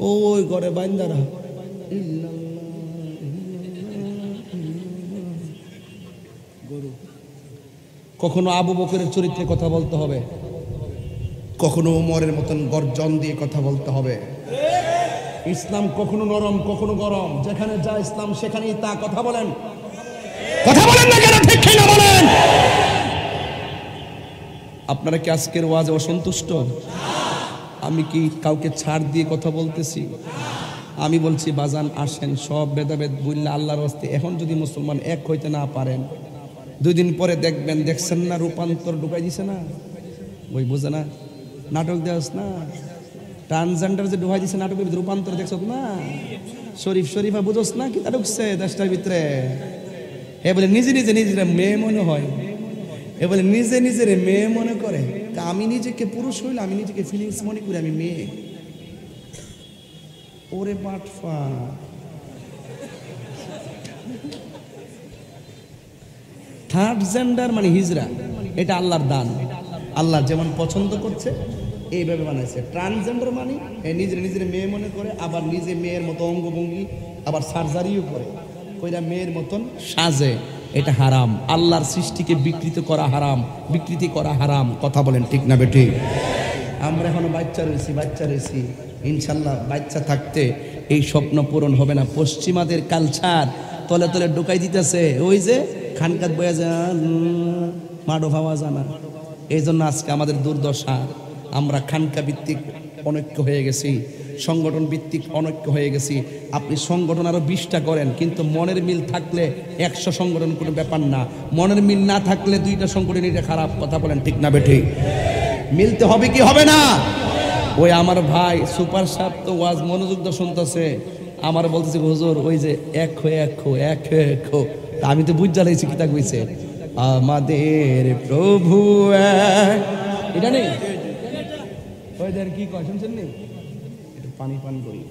Speaker 1: ওই ঘরে বাইন্দারা, কখনো আবু বকরের চরিত্রে কথা বলতে হবে, কখনো ওমরের মতন গর্জন দিয়ে কথা বলতে হবে। ইসলাম কখনো নরম কখনো গরম, যেখানে যা ইসলাম সেখানেই তা। কথা বলেন না কেন? ঠিক কিনা বলেন? আপনারা কি আজকের ওয়াজে অসন্তুষ্ট? আমি কি কাউকে ছাড় দিয়ে কথা বলতেছি? আমি বলছি বাজান আসেন, সব ভেদাভেদ বুঝলে আল্লাহর রাস্তায়। এখন যদি মুসলমান এক হইতে না পারেন, 2 দিন পরে দেখছেন না রূপান্তর ঢুকাই দিছে না, ওই বোঝে না, নাটক দেওয়াস না, ট্রান্সজেন্ডার যে ঢুকাই দিছে নাটকের ভিতরে রূপান্তর দেখছ না, শরীফা বুঝোস না কি তা ঢুকছে দেশটার ভিতরে। এ বলে নিজেরা মেয়ে মনে হয়, এ বলে নিজের মেয়ে মনে করে। আমি নিজেকে পুরুষ হইলে আমি নিজেকে ফিলিংস মনে করি আমি মেয়ে। ওরে বাটফা, থার্ড জেন্ডার মানে হিজরা। এটা আল্লাহর দান। আল্লাহ যেমন পছন্দ করছে এইভাবে বানাইছে। ট্রান্সজেন্ডার মানে নিজের নিজের মেয়ে মনে করে, আবার নিজে মেয়ের মতো অঙ্গভঙ্গি, আবার সার্জারিও করে, ওইটা মেয়ের মতন সাজে। এটা হারাম। আল্লাহর সৃষ্টিকে বিকৃত করা হারাম, বিকৃতি করা হারাম। কথা বলেন ঠিক না বেঠিক? আমরা এখনো বাচ্চা রয়েছি, ইনশাল্লাহ বাচ্চা থাকতে এই স্বপ্ন পূরণ হবে না। পশ্চিমাদের কালচার তলে তলে ঢুকাই দিতেছে, ওই যে খানকাত বয়া যান মাডো ভাবা জানা। এই জন্য আজকে আমাদের দুর্দশা। আমরা খানকা ভিত্তিক অনৈক্য হয়ে গেছি, সংগঠন ভিত্তিক অনৈক্য হয়ে গেছি। আপনি সংগঠন আরো 20টা করেন, কিন্তু মনের মিল থাকলে 100 সংগঠন কোনো ব্যাপার না। মনের মিল না থাকলে 2টা সংগঠন, এটা খারাপ। কথা বলেন ঠিক না বেঠিক? মিলতে হবে কি হবে না? ওই আমার ভাই সুপার সাহেব তো ওয়াজ মনোযোগ দিয়ে শুনতেছে, আমার বলতেছে হুজুর ওই যে এক হয়ে তা আমি তো বুঝ জ্বালাইছি কিতা কইছে, আমাদের প্রভু এক। এটা নেই ওই দেন কি কয় শুনছেন নি? একটু পানি পান করি।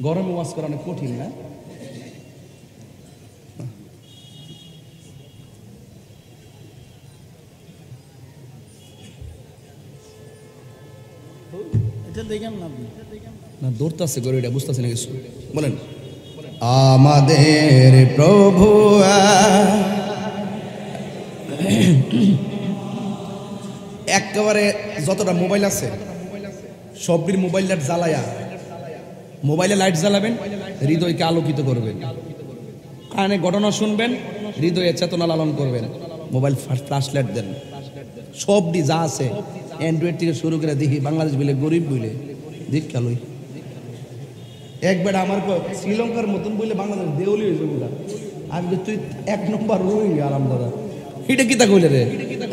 Speaker 1: গরমে ওয়াজ করা অনেক কঠিন না? না দৌড়তে গরুটা বুঝতেছে না কিছু। বলেন আমাদের প্রভু একেবারে যতটা মোবাইল আছে সবটির মোবাইল লাইট জ্বালায়া, মোবাইলে লাইট জ্বালাবেন, হৃদয়কে আলোকিত করবেন, কানে ঘটনা শুনবেন, হৃদয়ে চেতনা লালন করবেন। মোবাইল ফ্ল্যাশ লাইট দেন, সবটি যা আছে অ্যান্ড্রয়েড থেকে শুরু করে দেখি বাংলাদেশ বলে গরিব বলে দেখ খেলোই একবার আমার শ্রীলঙ্কার মতন বলে বাংলাদেশ দেউলি হয়েছে বুঝা। আমি তুই 1 নম্বর রই আরাম দাদা, এটা কিতা কইলে রে?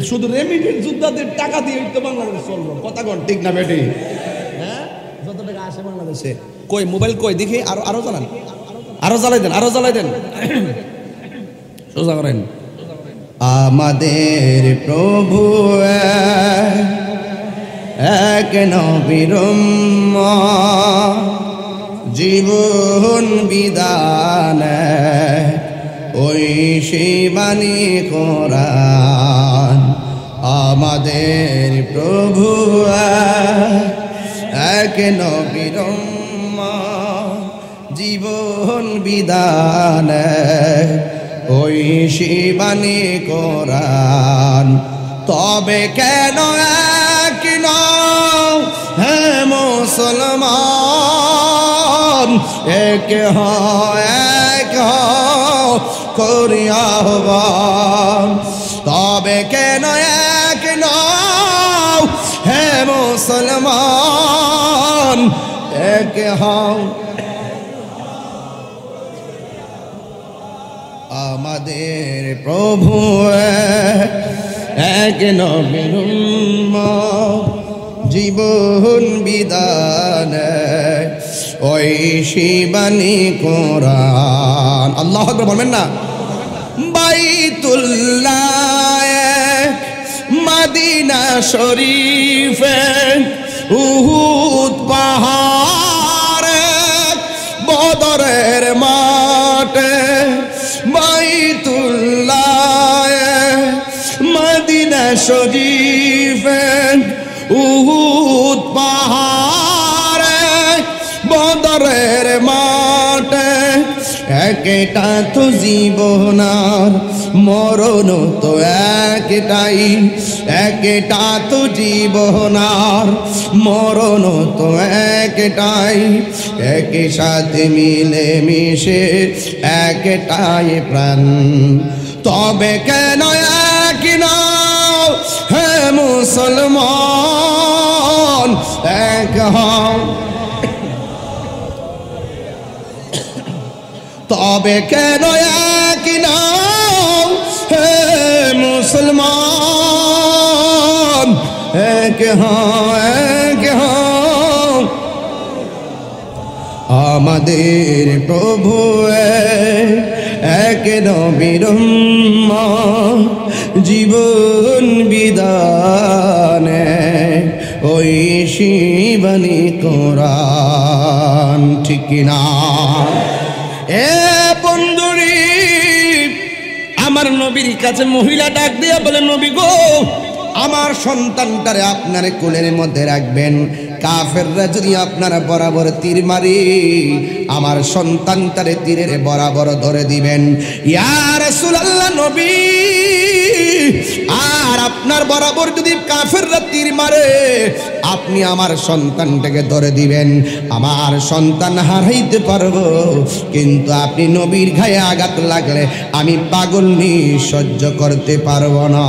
Speaker 1: শুধু রেমিটেন্স যোদ্ধাদের টাকা দিয়ে তো বাংলাদেশ চলবো। কথা কন ঠিক না বেটি? হ্যাঁ, যত টাকা আসে বাংলাদেশে কই মোবাইল কই দেখি, আরো জ্বালান, আরো জ্বালাই দেন সোজা করেন। আমাদের প্রভু এক নবীর জীবন বিধান, ওই শিবানী কোরআন। আমাদের প্রভু এক নবীর জীবন বিধান, ওই শিবানী কোরআন। তবে কেন এক নও হে মুসলমান, এক করিয়া আহ্বান। তবে কেন এক নও হে মুসলমান, এক হও। আমাদের প্রভু এক নবীর জীবন বিধান, ওই শিবানী কোরআন। আল্লাহু আকবার বলবেন না? বাইতুল্লাহ মদিনা শরীফে উহুদ পাহাড়ে বদরের মাঠে। বাইতুল্লাহ মদিনা শরীফে উহুদ পাহাড়ে বদরের মাঠে। একটা তো জীবনার মরণ তো একটাই, একটা তো জীবনার মরণ তো একটাই। একই সাথে মিলে মিশে একটাই প্রাণ। তবে কেন এক নাও হে মুসলমান, এক হও। তবে কেন এক নাও হে মুসলমান, এক হও। আমাদের প্রভু এক নবীর জীবন বিধান, ওই শিবানী কোরআন। ঠিক না এ বন্ধুরি? আমার নবীর কাছে মহিলা ডাক দিয়া বলে, নবী গো, আমার সন্তানটারে আপনার কোলের মধ্যে রাখবেন। কাফেররা যদি আপনারা বরাবর তীর মারি, আমার সন্তানটারে তীরের বরাবর ধরে দিবেন। ইয়া রাসূলুল্লাহ নবী, আর আপনার বরাবর যদি কাফেররা তীর মারে, আপনি আমার সন্তানটাকে ধরে দিবেন। আমার সন্তান হারাইতে পারবো, কিন্তু আপনি নবীর গায়ে আঘাত লাগলে আমি পাগলনি সহ্য করতে পারবো না।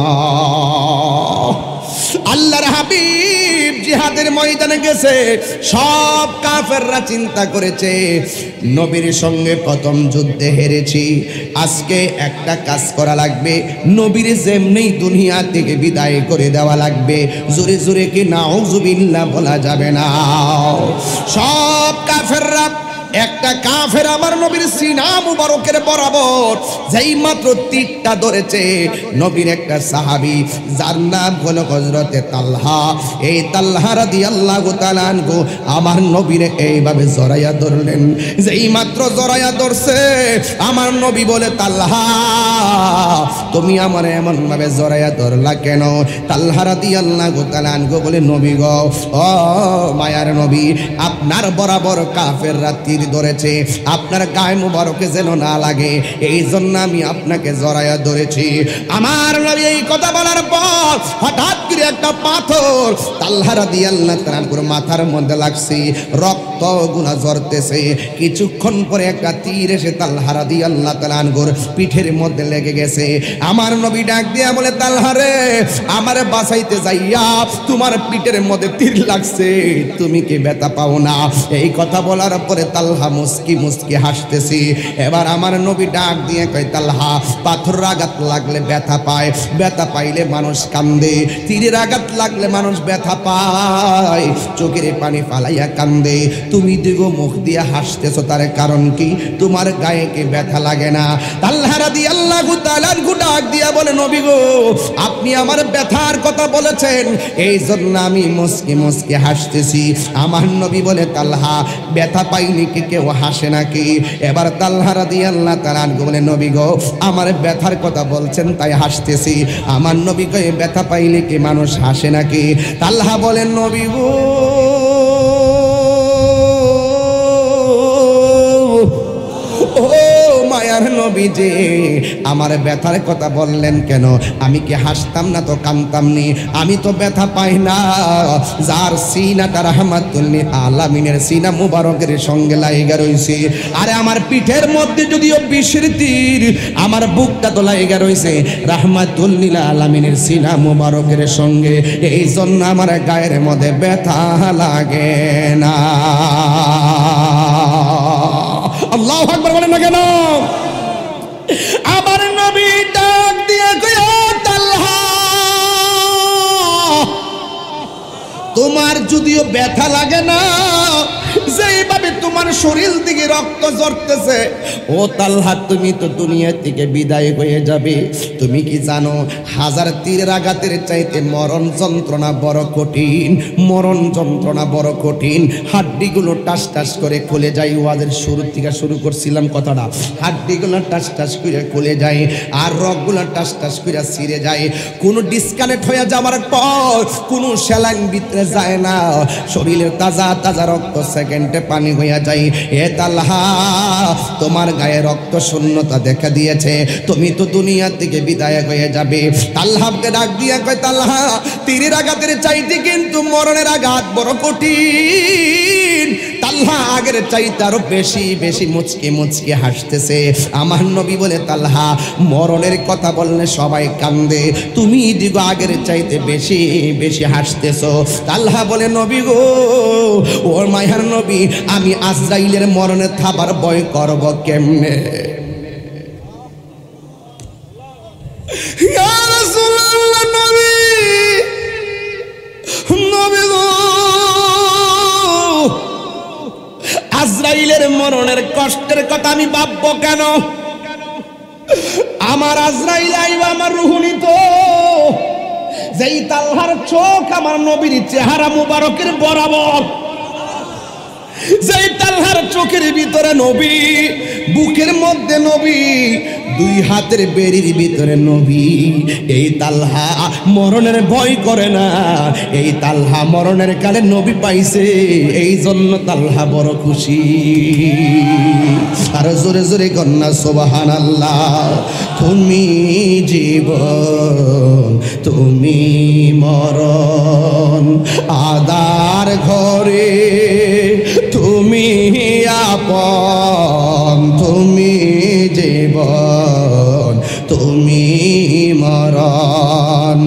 Speaker 1: আল্লাহর হাবিব জিহাদের ময়দানে গেছে, সব কাফেররা চিন্তা করেছে নবীর সঙ্গে প্রথম যুদ্ধে হেরেছি, আজকে একটা কাজ করা লাগবে, নবীর যেমনি দুনিয়া থেকে বিদায় করে দেওয়া লাগবে। জোরে জোরে কি নাউজুবিল্লাহ বলা যাবে না? সব কাফেররা, একটা কাফের আমার নবীর সিনা মুবারকের বরাবর যেই মাত্র তীরটা ধরেছে, নবীর একটা সাহাবী যার নাম হলো হযরতে তালহা, এই তালহা রাদিয়াল্লাহু তাআলা আনহু আমার নবীরে এইভাবে জড়াইয়া ধরলেন। যেই মাত্র জড়াইয়া ধরছে, আমার নবী বলে, তালহা তুমি আমার এমন ভাবে জড়াইয়া ধরলা কেন? তালহা রাদিয়াল্লাহু তাআলা আনহু বলে, নবী গো, ও মায়ার নবী, আপনার বরাবর কাফেররা তীর ধরেছে, আপনার গায়ে মুবারকে যেন না লাগে, এই জন্য আমি আপনাকে জড়াইয়া ধরেছি। আমার নবী এই কথা বলার পর হঠাৎ করে একটা পাথর তালহা রাদিয়াল্লাহু তাআলার মাথার মধ্যে লাগছে, রক্ত গুলা ঝরতেছে। কিছুক্ষণ পরে একটা তীর এসে তালহা রাদিয়াল্লাহু তাআলার পিঠের মধ্যে লেগে গেছে। আমার নবী ডাক দিয়া বলে, তালহা রে, আমারে বাঁচাইতে যাইয়া তোমার পিঠের মধ্যে তীর লাগছে, তুমি কি ব্যথা পাও না? এই কথা বলার পরে তালহা মুস্কি মুস্কি হাসতেছি। এবার আমার নবী ডাক দিয়ে কয়, তালহা, পাথর আঘাত লাগলে ব্যথা পায়, ব্যথা পাইলে মানুষ কান্দে, তীরের আঘাত লাগলে মানুষ ব্যথা পায়, চোখের পানি ফালাইয়া কান্দে, তুমি দিগো মুখ দিয়া হাসতেছো, তার কারণ কি? তোমার গায়ে কি ব্যথা লাগে না? তালহা রাদিয়াল্লাহু তাআলা ডাক দিয়া বলে, নবী গো, আপনি আমার ব্যথার কথা বলেছেন, এই জন্য আমি মুস্কি মুস্কি হাসতেছি। আমার নবী বলে, তালহা, ব্যথা পাইনি কি কেউ হাসে নাকি? এবার তালহা রাদিয়াল্লাহু তাআলা বলে, নবী গো, আমার ব্যথার কথা বলছেন তাই হাসতেছি। আমার নবী কয়ে, ব্যথা পাইলে কি মানুষ হাসে নাকি? তালহা বলেন, নবী গো, ও মায়ার নবী যে, আমার ব্যথার কথা বললেন কেন? আমি কি হাসতাম না তো কাঁদতাম নি? আমি তো ব্যথা পাই না। যার সিনাটা রাহমাতুল লিল আলামিনের সিনা মুবারকের সঙ্গে লাইগা রইছে, আরে আমার পিঠের মধ্যে যদিও বিষের তীর, আমার বুকটা তো লাইগা রইছে রাহমাতুল লিল আলামিনের সিনা মুবারকের সঙ্গে, এই জন্য আমার গায়ের মধ্যে ব্যথা লাগে না। আল্লাহু আকবার বলেন না কেন? আমার নবী ডাক দিয়ে কয়, তালহা, তোমার যদিও ব্যথা লাগে না, যেইভাবে তোমার শরীর থেকে রক্ত ঝরতেছে, ও তালহা, তুমি তো দুনিয়া থেকে বিদায় হয়ে যাবে। তুমি কি জানো, হাজার তীরের আঘাতের চাইতে মরণ যন্ত্রণা বড় কঠিন, মরণ যন্ত্রণা বড় কঠিন। হাড্ডিগুলো টাস টাস করে খুলে যায়। ওয়াজের শুরু থেকে শুরু করছিলাম কথাটা, হাড্ডিগুলো টাস টাস করে খুলে যায়, আর রগগুলো টাস টাস করে ছিঁড়ে যায়। কোনো ডিসকানেক্ট হয়ে যাওয়ার পর কোনো স্যালাইন ভিতরে যায় না, শরীরের তাজা তাজা রক্ত সেকেন্ডে পানি হইয়া যায়। এ তালহা, তোমার গায়ে রক্ত শূন্যতা দেখা দিয়েছে, তুমি তো দুনিয়া থেকে বিদায় হয়ে যাবে। তালহাকে ডাক দিয়া কয়, তালহা, তীরের আঘাতের চাইতে কিন্তু মরণের আঘাত বড় কঠিন। তালহা আগের চাইতে আরো বেশি বেশি মুচকি মুচকি হাসতেছে। আমার নবী বলে, তালহা, মরণের কথা বললে সবাই কান্দে, তুমি দিগো আগের চাইতে বেশি বেশি হাসতেছো। তালহা বলে, নবী গো, ওর মায়ার নবী, আমি আজরাইলের মরণে থাবার ভয় করব কেমনে? ইয়া রাসূলুল্লাহ, নবী, নবী গো, আজরাইলের মরণের কষ্টের কথা আমি ভাববো কেন? আমার আজরাইল আইবা আমার রূহ নিত। যেই তালহার চোখ আমার নবীর চেহারা মুবারকের বরাবর, যেই তালহার চোখের ভিতরে নবী, বুকের মধ্যে নবী, দুই হাতের বেড়ির ভিতরে নবী। এই তালহা মরণের ভয় করে না, এই তালহা মরণের কালে নবী পাইছে, এই জন্য তালহা বড় খুশি। আর জোরে জোরে কন্যা সুবহানাল্লাহ। তুমি জীবন তুমি মরণ, আদার ঘরে তুমি আপন, তুমি জীবন তুমি মরণ,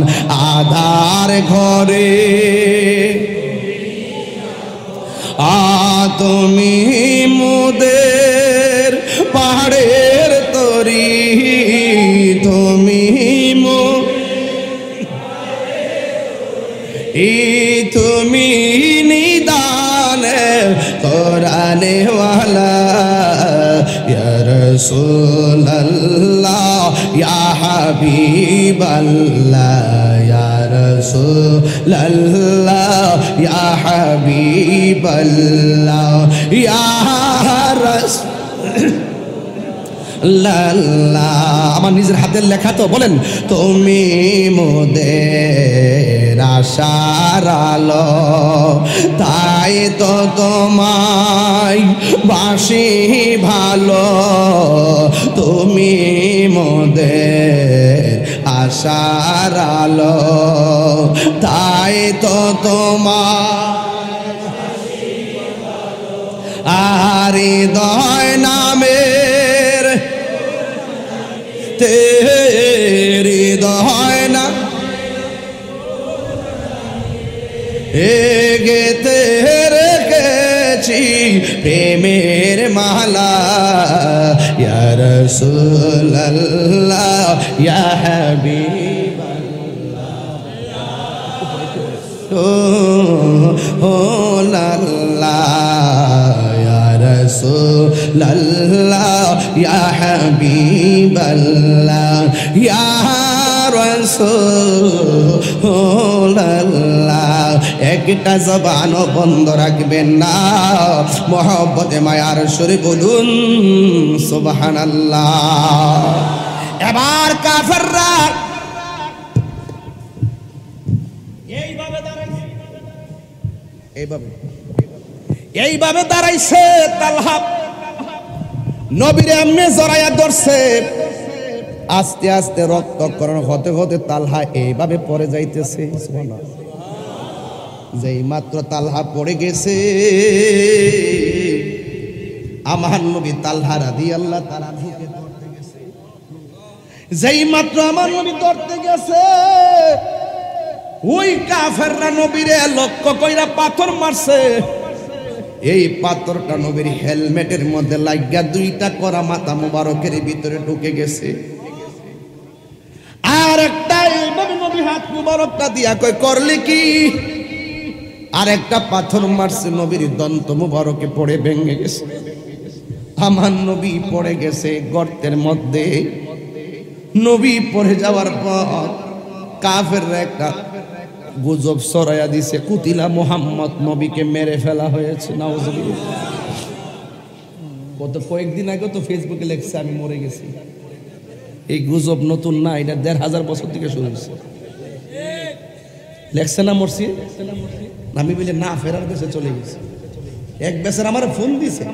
Speaker 1: আধার ঘরে তুমি মোদের পাহাড়ের তরি, তুমি তুমি নিদান কোরআনে ওয়ালা, ইয়া রাসূলুল্লাহ ইয়া হাবিবাল্লাহ, ইয়া রাসূলুল্লাহ ইয়া হাবিবাল্লাহ, ইয়া রাসূলুল্লাহ। আমার নিজের হাতের লেখা তো, বলেন তুমি মোদের আশার আলো, তাই তো তোমায় বাসি ভালো, তুমি মোদের আশার আলো, তাই তো তোমার আর হৃদয় নামের হৃদয় না গেতে রেখেছি প্রেমের মালা, ইয়া রাসূলুল্লাহ ইয়া হাবিবাল্লাহ, ও ইয়া রাসূলুল্লাহ ইয়া হাবিবাল্লাহ, ইয়া রাসূলুল্লাহ। একটা জবানও বন্ধ রাখবেন না, মহব্বতে মায়ার সুরে বলুন সুবহানাল্লাহ। এবার কাফেররা এইভাবে দাঁড়াইছে, এইভাবে দাঁড়াইছে। তালহা নবীরে এমনি জড়াইয়া ধরছে, আস্তে আস্তে রক্তক্ষরণ হতে হতে তালহা এইভাবে পড়ে যাইতেছে। যেই মাত্র তালহা পড়ে গেছে, আমার নবী তালহা রাদিয়াল্লাহু তাআলা ঢুকে ধরতে গেছে। যেই মাত্র আমার নবী ধরতে গেছে, ওই কাফেররা নবীরে লক্ষ্য কইরা পাথর মারছে। এই পাথরটা নবীর হেলমেটের মধ্যে লাগিয়া দুইটা করা মাথা মুবারকের ভিতরে ঢুকে গেছে। আর একটা এইভাবে নবী হাত মুবারকটা দিয়া কই করলি কি, আর একটা পাথর মারছে নবীর দন্ত মুবারকে পড়ে ভেঙে গেছে। আমার নবী পড়ে গেছে গর্তের মধ্যে। নবী পড়ে যাওয়ার পর কাফেররা একটা গুজব ছড়াইয়া দিছে, কুতিলা মুহাম্মদ, নবীকে মেরে ফেলা হয়েছে। নাউজুবিল্লাহ। গত কয়েকদিন আগে তো ফেসবুকে লেখছে আমি মরে গেছি। এই গুজব নতুন না, এটা ১৫০০ বছর থেকে শুরু হয়েছে। লেখছে না মরছি, আমি বলে না ফেরার দেশে চলে গেছে। এক বেচার আমার ফোন দিছে,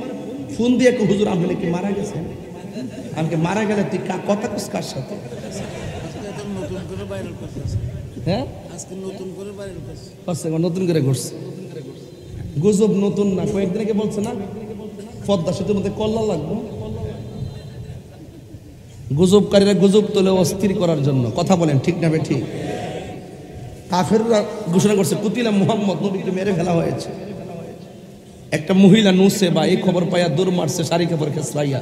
Speaker 1: ফোন দিয়ে হুজুর আপনি কি মারা গেছেন? আমাকে মারা গেলে তুই কথা কুস কার সাথে? হ্যাঁ নতুন করে করছে। গুজব নতুন না, কয়েকদিন আগে বলছে না পদ্মা সেতুর মধ্যে কল্লা লাগবে। গুজবকারীরা গুজব তোলে অস্থির করার জন্য। কথা বলেন ঠিক না ঠিক? কাফেররা ঘোষণা করছে কুতিলা মুহাম্মদ, নবীকে মেরে ফেলা হয়েছে। একটা মহিলা নুসে বা এই খবর পাইয়া দূর মারছে শাড়ি কাপড় খেসলাইয়া।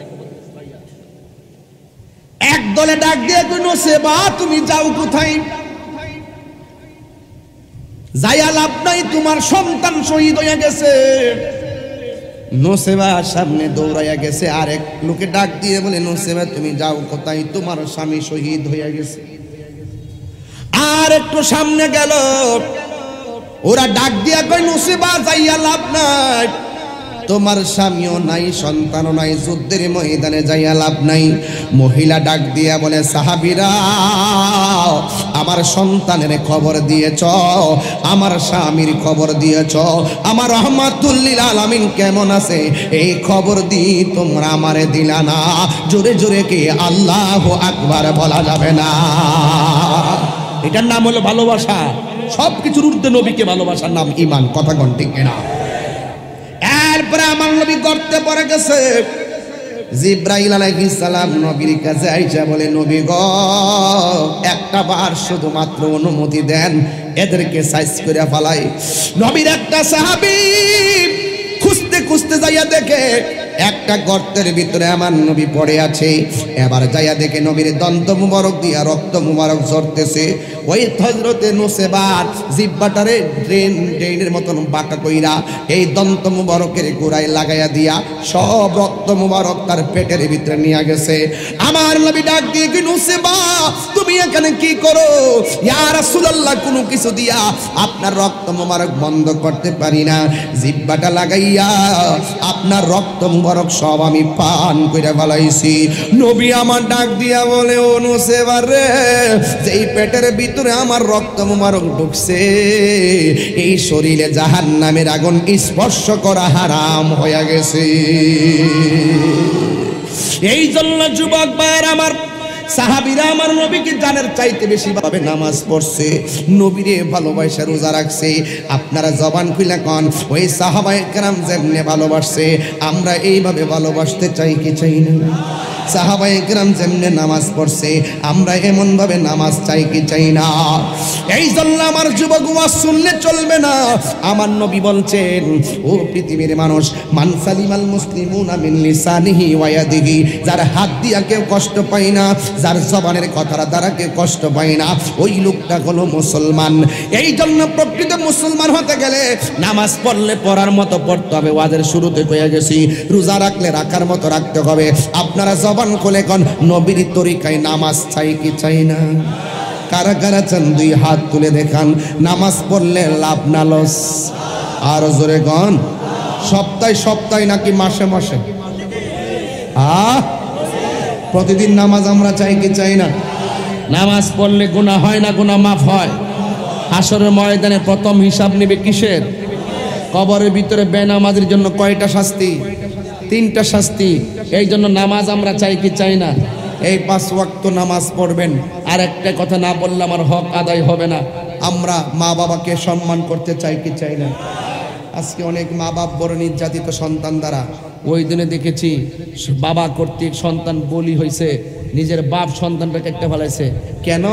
Speaker 1: এক দলে ডাক দিয়ে কই নুসে বা তুমি যাও কোথায়? যাইয়া লাভ নাই, তোমার সন্তান শহীদ হইয়া গেছে। নুসেবা সামনে দৌড়াইয়া গেছে, আর এক লোকে ডাক দিয়ে বলে নুসেবা তুমি যাও কোথায়? তোমার স্বামী শহীদ হইয়া গেছে। আর একটু সামনে গেল, ওরা ডাক দিয়া কই নুসেবা যাইয়া লাভ নাই, তোমার স্বামীও নাই, সন্তানও নাই, যুদ্ধের ময়দানে যাইয়া লাভ নাই। মহিলা ডাক দিয়া বলে, সাহাবীরা আমার সন্তানের খবর দিয়েছ, আমার স্বামীর খবর দিয়েছ, আমার রহমাতুল লিল আলামিন কেমন আছে এই খবর দি তোমরা আমারে দিলা না। জোরে জোরে কি আল্লাহু আকবার বলা যাবে না? এটার নাম হলো ভালোবাসা। সব কিছুর ঊর্ধ্বে নবীকে ভালোবাসার নাম ঈমান। কথা কোন ঠিক না? এরপরে আমার নবী গর্তে পড়ে গেছে। জিব্রাইল আলাইহিস সালাম নবীর কাছে আইসা বলে, নবী গো একটা বার শুধুমাত্র অনুমতি দেন, এদেরকে সাইজ করে ফেলাই। নবীর একটা সাহাবী খুঁজতে খুঁজতে যাইয়া দেখে একটা গর্তের ভিতরে আমার নবী পড়ে আছে। এবার যাইয়া দেখে নবীর দন্ত মুবারক দিয়া রক্ত মুবারক ঝরতেছে। ওই হযরতে নুসেবার জিহ্বাটারে ড্রেনের মতন বাঁকা কইরা এই দন্ত মুবারকের গোড়ায় লাগাইয়া দিয়া সব রক্ত মুবারক তার পেটের ভিতরে নিয়ে গেছে। আমার নবী ডাক দিয়ে, কি নুসেবা তুমি এখানে কি করো? ইয়া রাসূলুল্লাহ, কোনো কিছু দিয়া আপনার রক্ত মুবারক বন্ধ করতে পারি না, জিহ্বাটা লাগাইয়া আপনার রক্ত মুবারক সব আমি পান করে ফেলাইছি। নবী আমার ডাক দিয়া বলে, ও নুসেবা রে, যেই পেটের ভিতরে আমার রক্ত মুবারক ঢুকছে এই শরীরে জাহান্নামের আগুন স্পর্শ করা হারাম হয়ে গেছে। এই জন্য যুবক ভাইয়ের আমার, সাহাবীরা আমার নবীকে জানের চাইতে বেশি ভাবে নামাজ পড়ছে, নবীরে ভালোবাসা রোজা রাখছে। আপনারা জবান খুলে কোন ওই সাহাবায়ে কেরাম যেমনে ভালোবাসছে আমরা এইভাবে ভালোবাসতে চাই কি চাই না? সাহাবায়ে কেরাম যেমনে নামাজ পড়ছে আমরা এমন ভাবে নামাজ চাই কি চাই না? এই জন্য আমার যুবক ওয়াজ শুনলে চলবে না। আমার নবী বলছেন, ও পৃথিবীর মানুষ, মান সালিমাল মুসলিমুনা মিন লিসানিহি ওয়া ইয়াদিহি, যার হাত দিয়া কেউ কষ্ট পায় না, যার জবানের কথার দ্বারা কেউ কষ্ট পায় না, ওই লোকটা হলো মুসলমান। এই জন্য প্রকৃত মুসলমান হতে গেলে নামাজ পড়লে পড়ার মতো পড়তে হবে। ওয়াজের শুরুতে কইয়া গেছি, রোজা রাখলে রাখার মতো রাখতে হবে। আপনারা জবান খুলে কোন নবীর তরিকায় নামাজ চাই কি চাই না? কারা কারা চান দুই হাত তুলে দেখান। নামাজ পড়লে লাভ না লস? আর জোরে কোন, সপ্তাহে সপ্তাহে নাকি মাসে মাসে? প্রতিদিন নামাজ আমরা চাই কি চাই না? নামাজ পড়লে গুনাহ হয় না, গুনাহ মাফ হয়। হাসরের ময়দানে প্রথম হিসাব নেবে কিসের? কবরের ভিতরে বেনামাজের জন্য কয়টা শাস্তি? 3টা শাস্তি। এই জন্য নামাজ আমরা চাই কি চাই না? এই 5 ওয়াক্ত নামাজ পড়বেন। আর একটা কথা না বললে আমার হক আদায় হবে না। আমরা মা বাবাকে সম্মান করতে চাই কি চাই না? আজকে অনেক মা বাপ বড় নির্যাতিত সন্তান দ্বারা। ওই দিনে দেখেছি বাবা কর্তৃক সন্তান বলি হয়েছে, নিজের বাপ সন্তানটাকে একটা ফেলাইছে। কেন?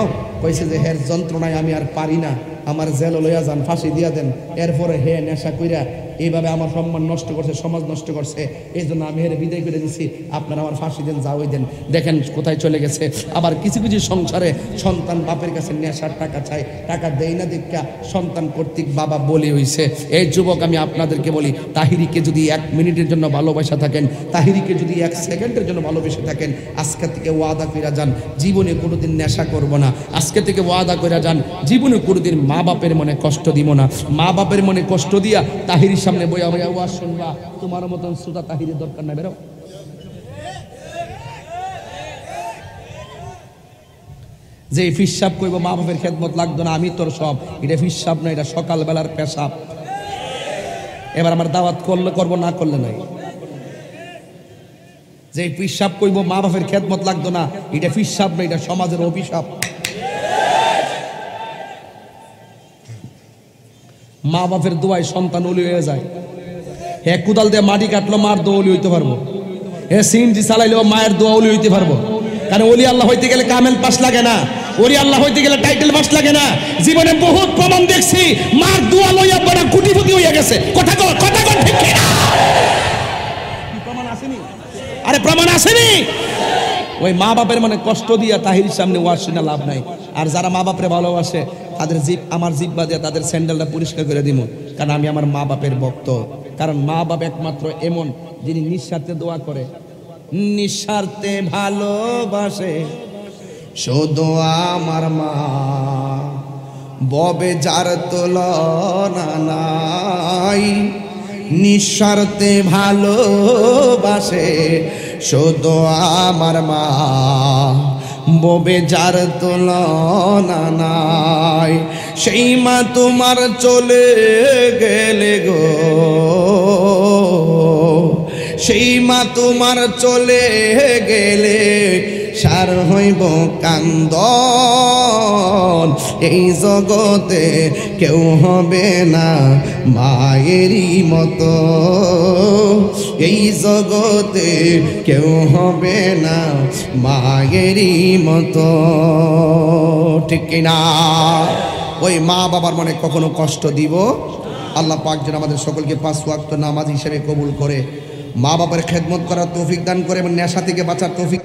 Speaker 1: কইছে যে হের যন্ত্রণায় আমি আর পারি না, আমার জেল লইয়া যান, ফাঁসি দিয়া দেন। এরপরে হে নেশা কইরা এইভাবে আমার সম্মান নষ্ট করছে, সমাজ নষ্ট করছে। এই জন্য আমি হেরে বিদায় করে দিছি, আপনারা আমার ফাঁসি দেন, যাওয়াই দেন। দেখেন কোথায় চলে গেছে। আবার কিছু কিছু সংসারে সন্তান বাপের কাছে নেশার টাকা চায়, টাকা দেয় না দেখা সন্তান কর্তৃক বাবা বলি হইছে। এই যুবক আমি আপনাদেরকে বলি, তাহিরিকে যদি 1 মিনিটের জন্য ভালোবাসা থাকেন, তাহিরিকে যদি 1 সেকেন্ডের জন্য ভালোবেসে থাকেন, আজকে থেকে ওয়াদা কইরা যান জীবনে কোনোদিন নেশা করব না। আজকে থেকে ওয়াদা কইরা যান জীবনে কোনোদিন মা বাপের মনে কষ্ট দিব না। মা বাপের মনে কষ্ট দিয়া তাহিরির সামনে বইয়া বইয়া ওয়াজ শুনবা, তোমার মতন শ্রোতা তাহিরের দরকার নাই। বেরো। যে ফিসাব কইব মা বাপের খেদমত লাগতো না, আমি তোর সব, এটা ফিসাব না, এটা সকালবেলার পেশাব। এবার আমার দাওয়াত করলে করবো, না করলে নাই। যে ফিসাব কইব মা বাপের খেদমত লাগতো না, এটা ফিসাব না, এটা সমাজের অভিশাপ। মা বাপের দোয়ায় সন্তান ওলি হয়ে যায়। হে কুদাল দিয়ে মাটি কাটলো, মার দোয়া ওলি হইতে পারবো। হে সিনজি চালাইলেও মায়ের দোয়া ওলি হইতে পারবো। কারণ ওলি আল্লাহ হইতে গেলে কামেল পাস লাগে না, ওলি আল্লাহ হইতে গেলে টাইটেল পাস লাগে না। জীবনে বহুত প্রমাণ দেখছি, মার দোয়া লইয়া বড় কোটিপতি হইয়া গেছে। কথা কর ঠিক কিনা? প্রমাণ আসেনি? আরে প্রমাণ আসেনি? ওই মা বাপের মানে কষ্ট দিয়া তাহির সামনে ওয়াজ শুনে লাভ নাই। আর যারা মা বাপরে ভালোবাসে তাদের আমার জিব্বা দিয়ে তাদের স্যান্ডেলটা পরিষ্কার করে দিব, কারণ আমি আমার মা বাপের ভক্ত। কারণ মা বাপ একমাত্র এমন যিনি নিঃস্বার্থে দোয়া করে, নিঃস্বার্থে ভালোবাসে শুধু আমার মা। ববে যার তুলনা নাই, নিঃস্বার্থে ভালোবাসে শুধু আমার মা, ববে যার তুলনা নাই। সেই মা তোমার চলে গেলে গো, সেই মা তোমার চলে গেলে সার হইব কান্দন। এই জগতে কেউ হবে না মায়েরই মতো, এই জগতে কেউ হবে না মায়েরই মতো, ঠিক কিনা? ওই মা বাবার মনে কখনো কষ্ট দিব আল্লাহ পাক যেন আমাদের সকলকে 5 ওয়াক্ত নামাজ হিসেবে কবুল করে, মা বাবার খেদমত করার তৌফিক দান করে এবং নেশা থেকে বাঁচার তৌফিক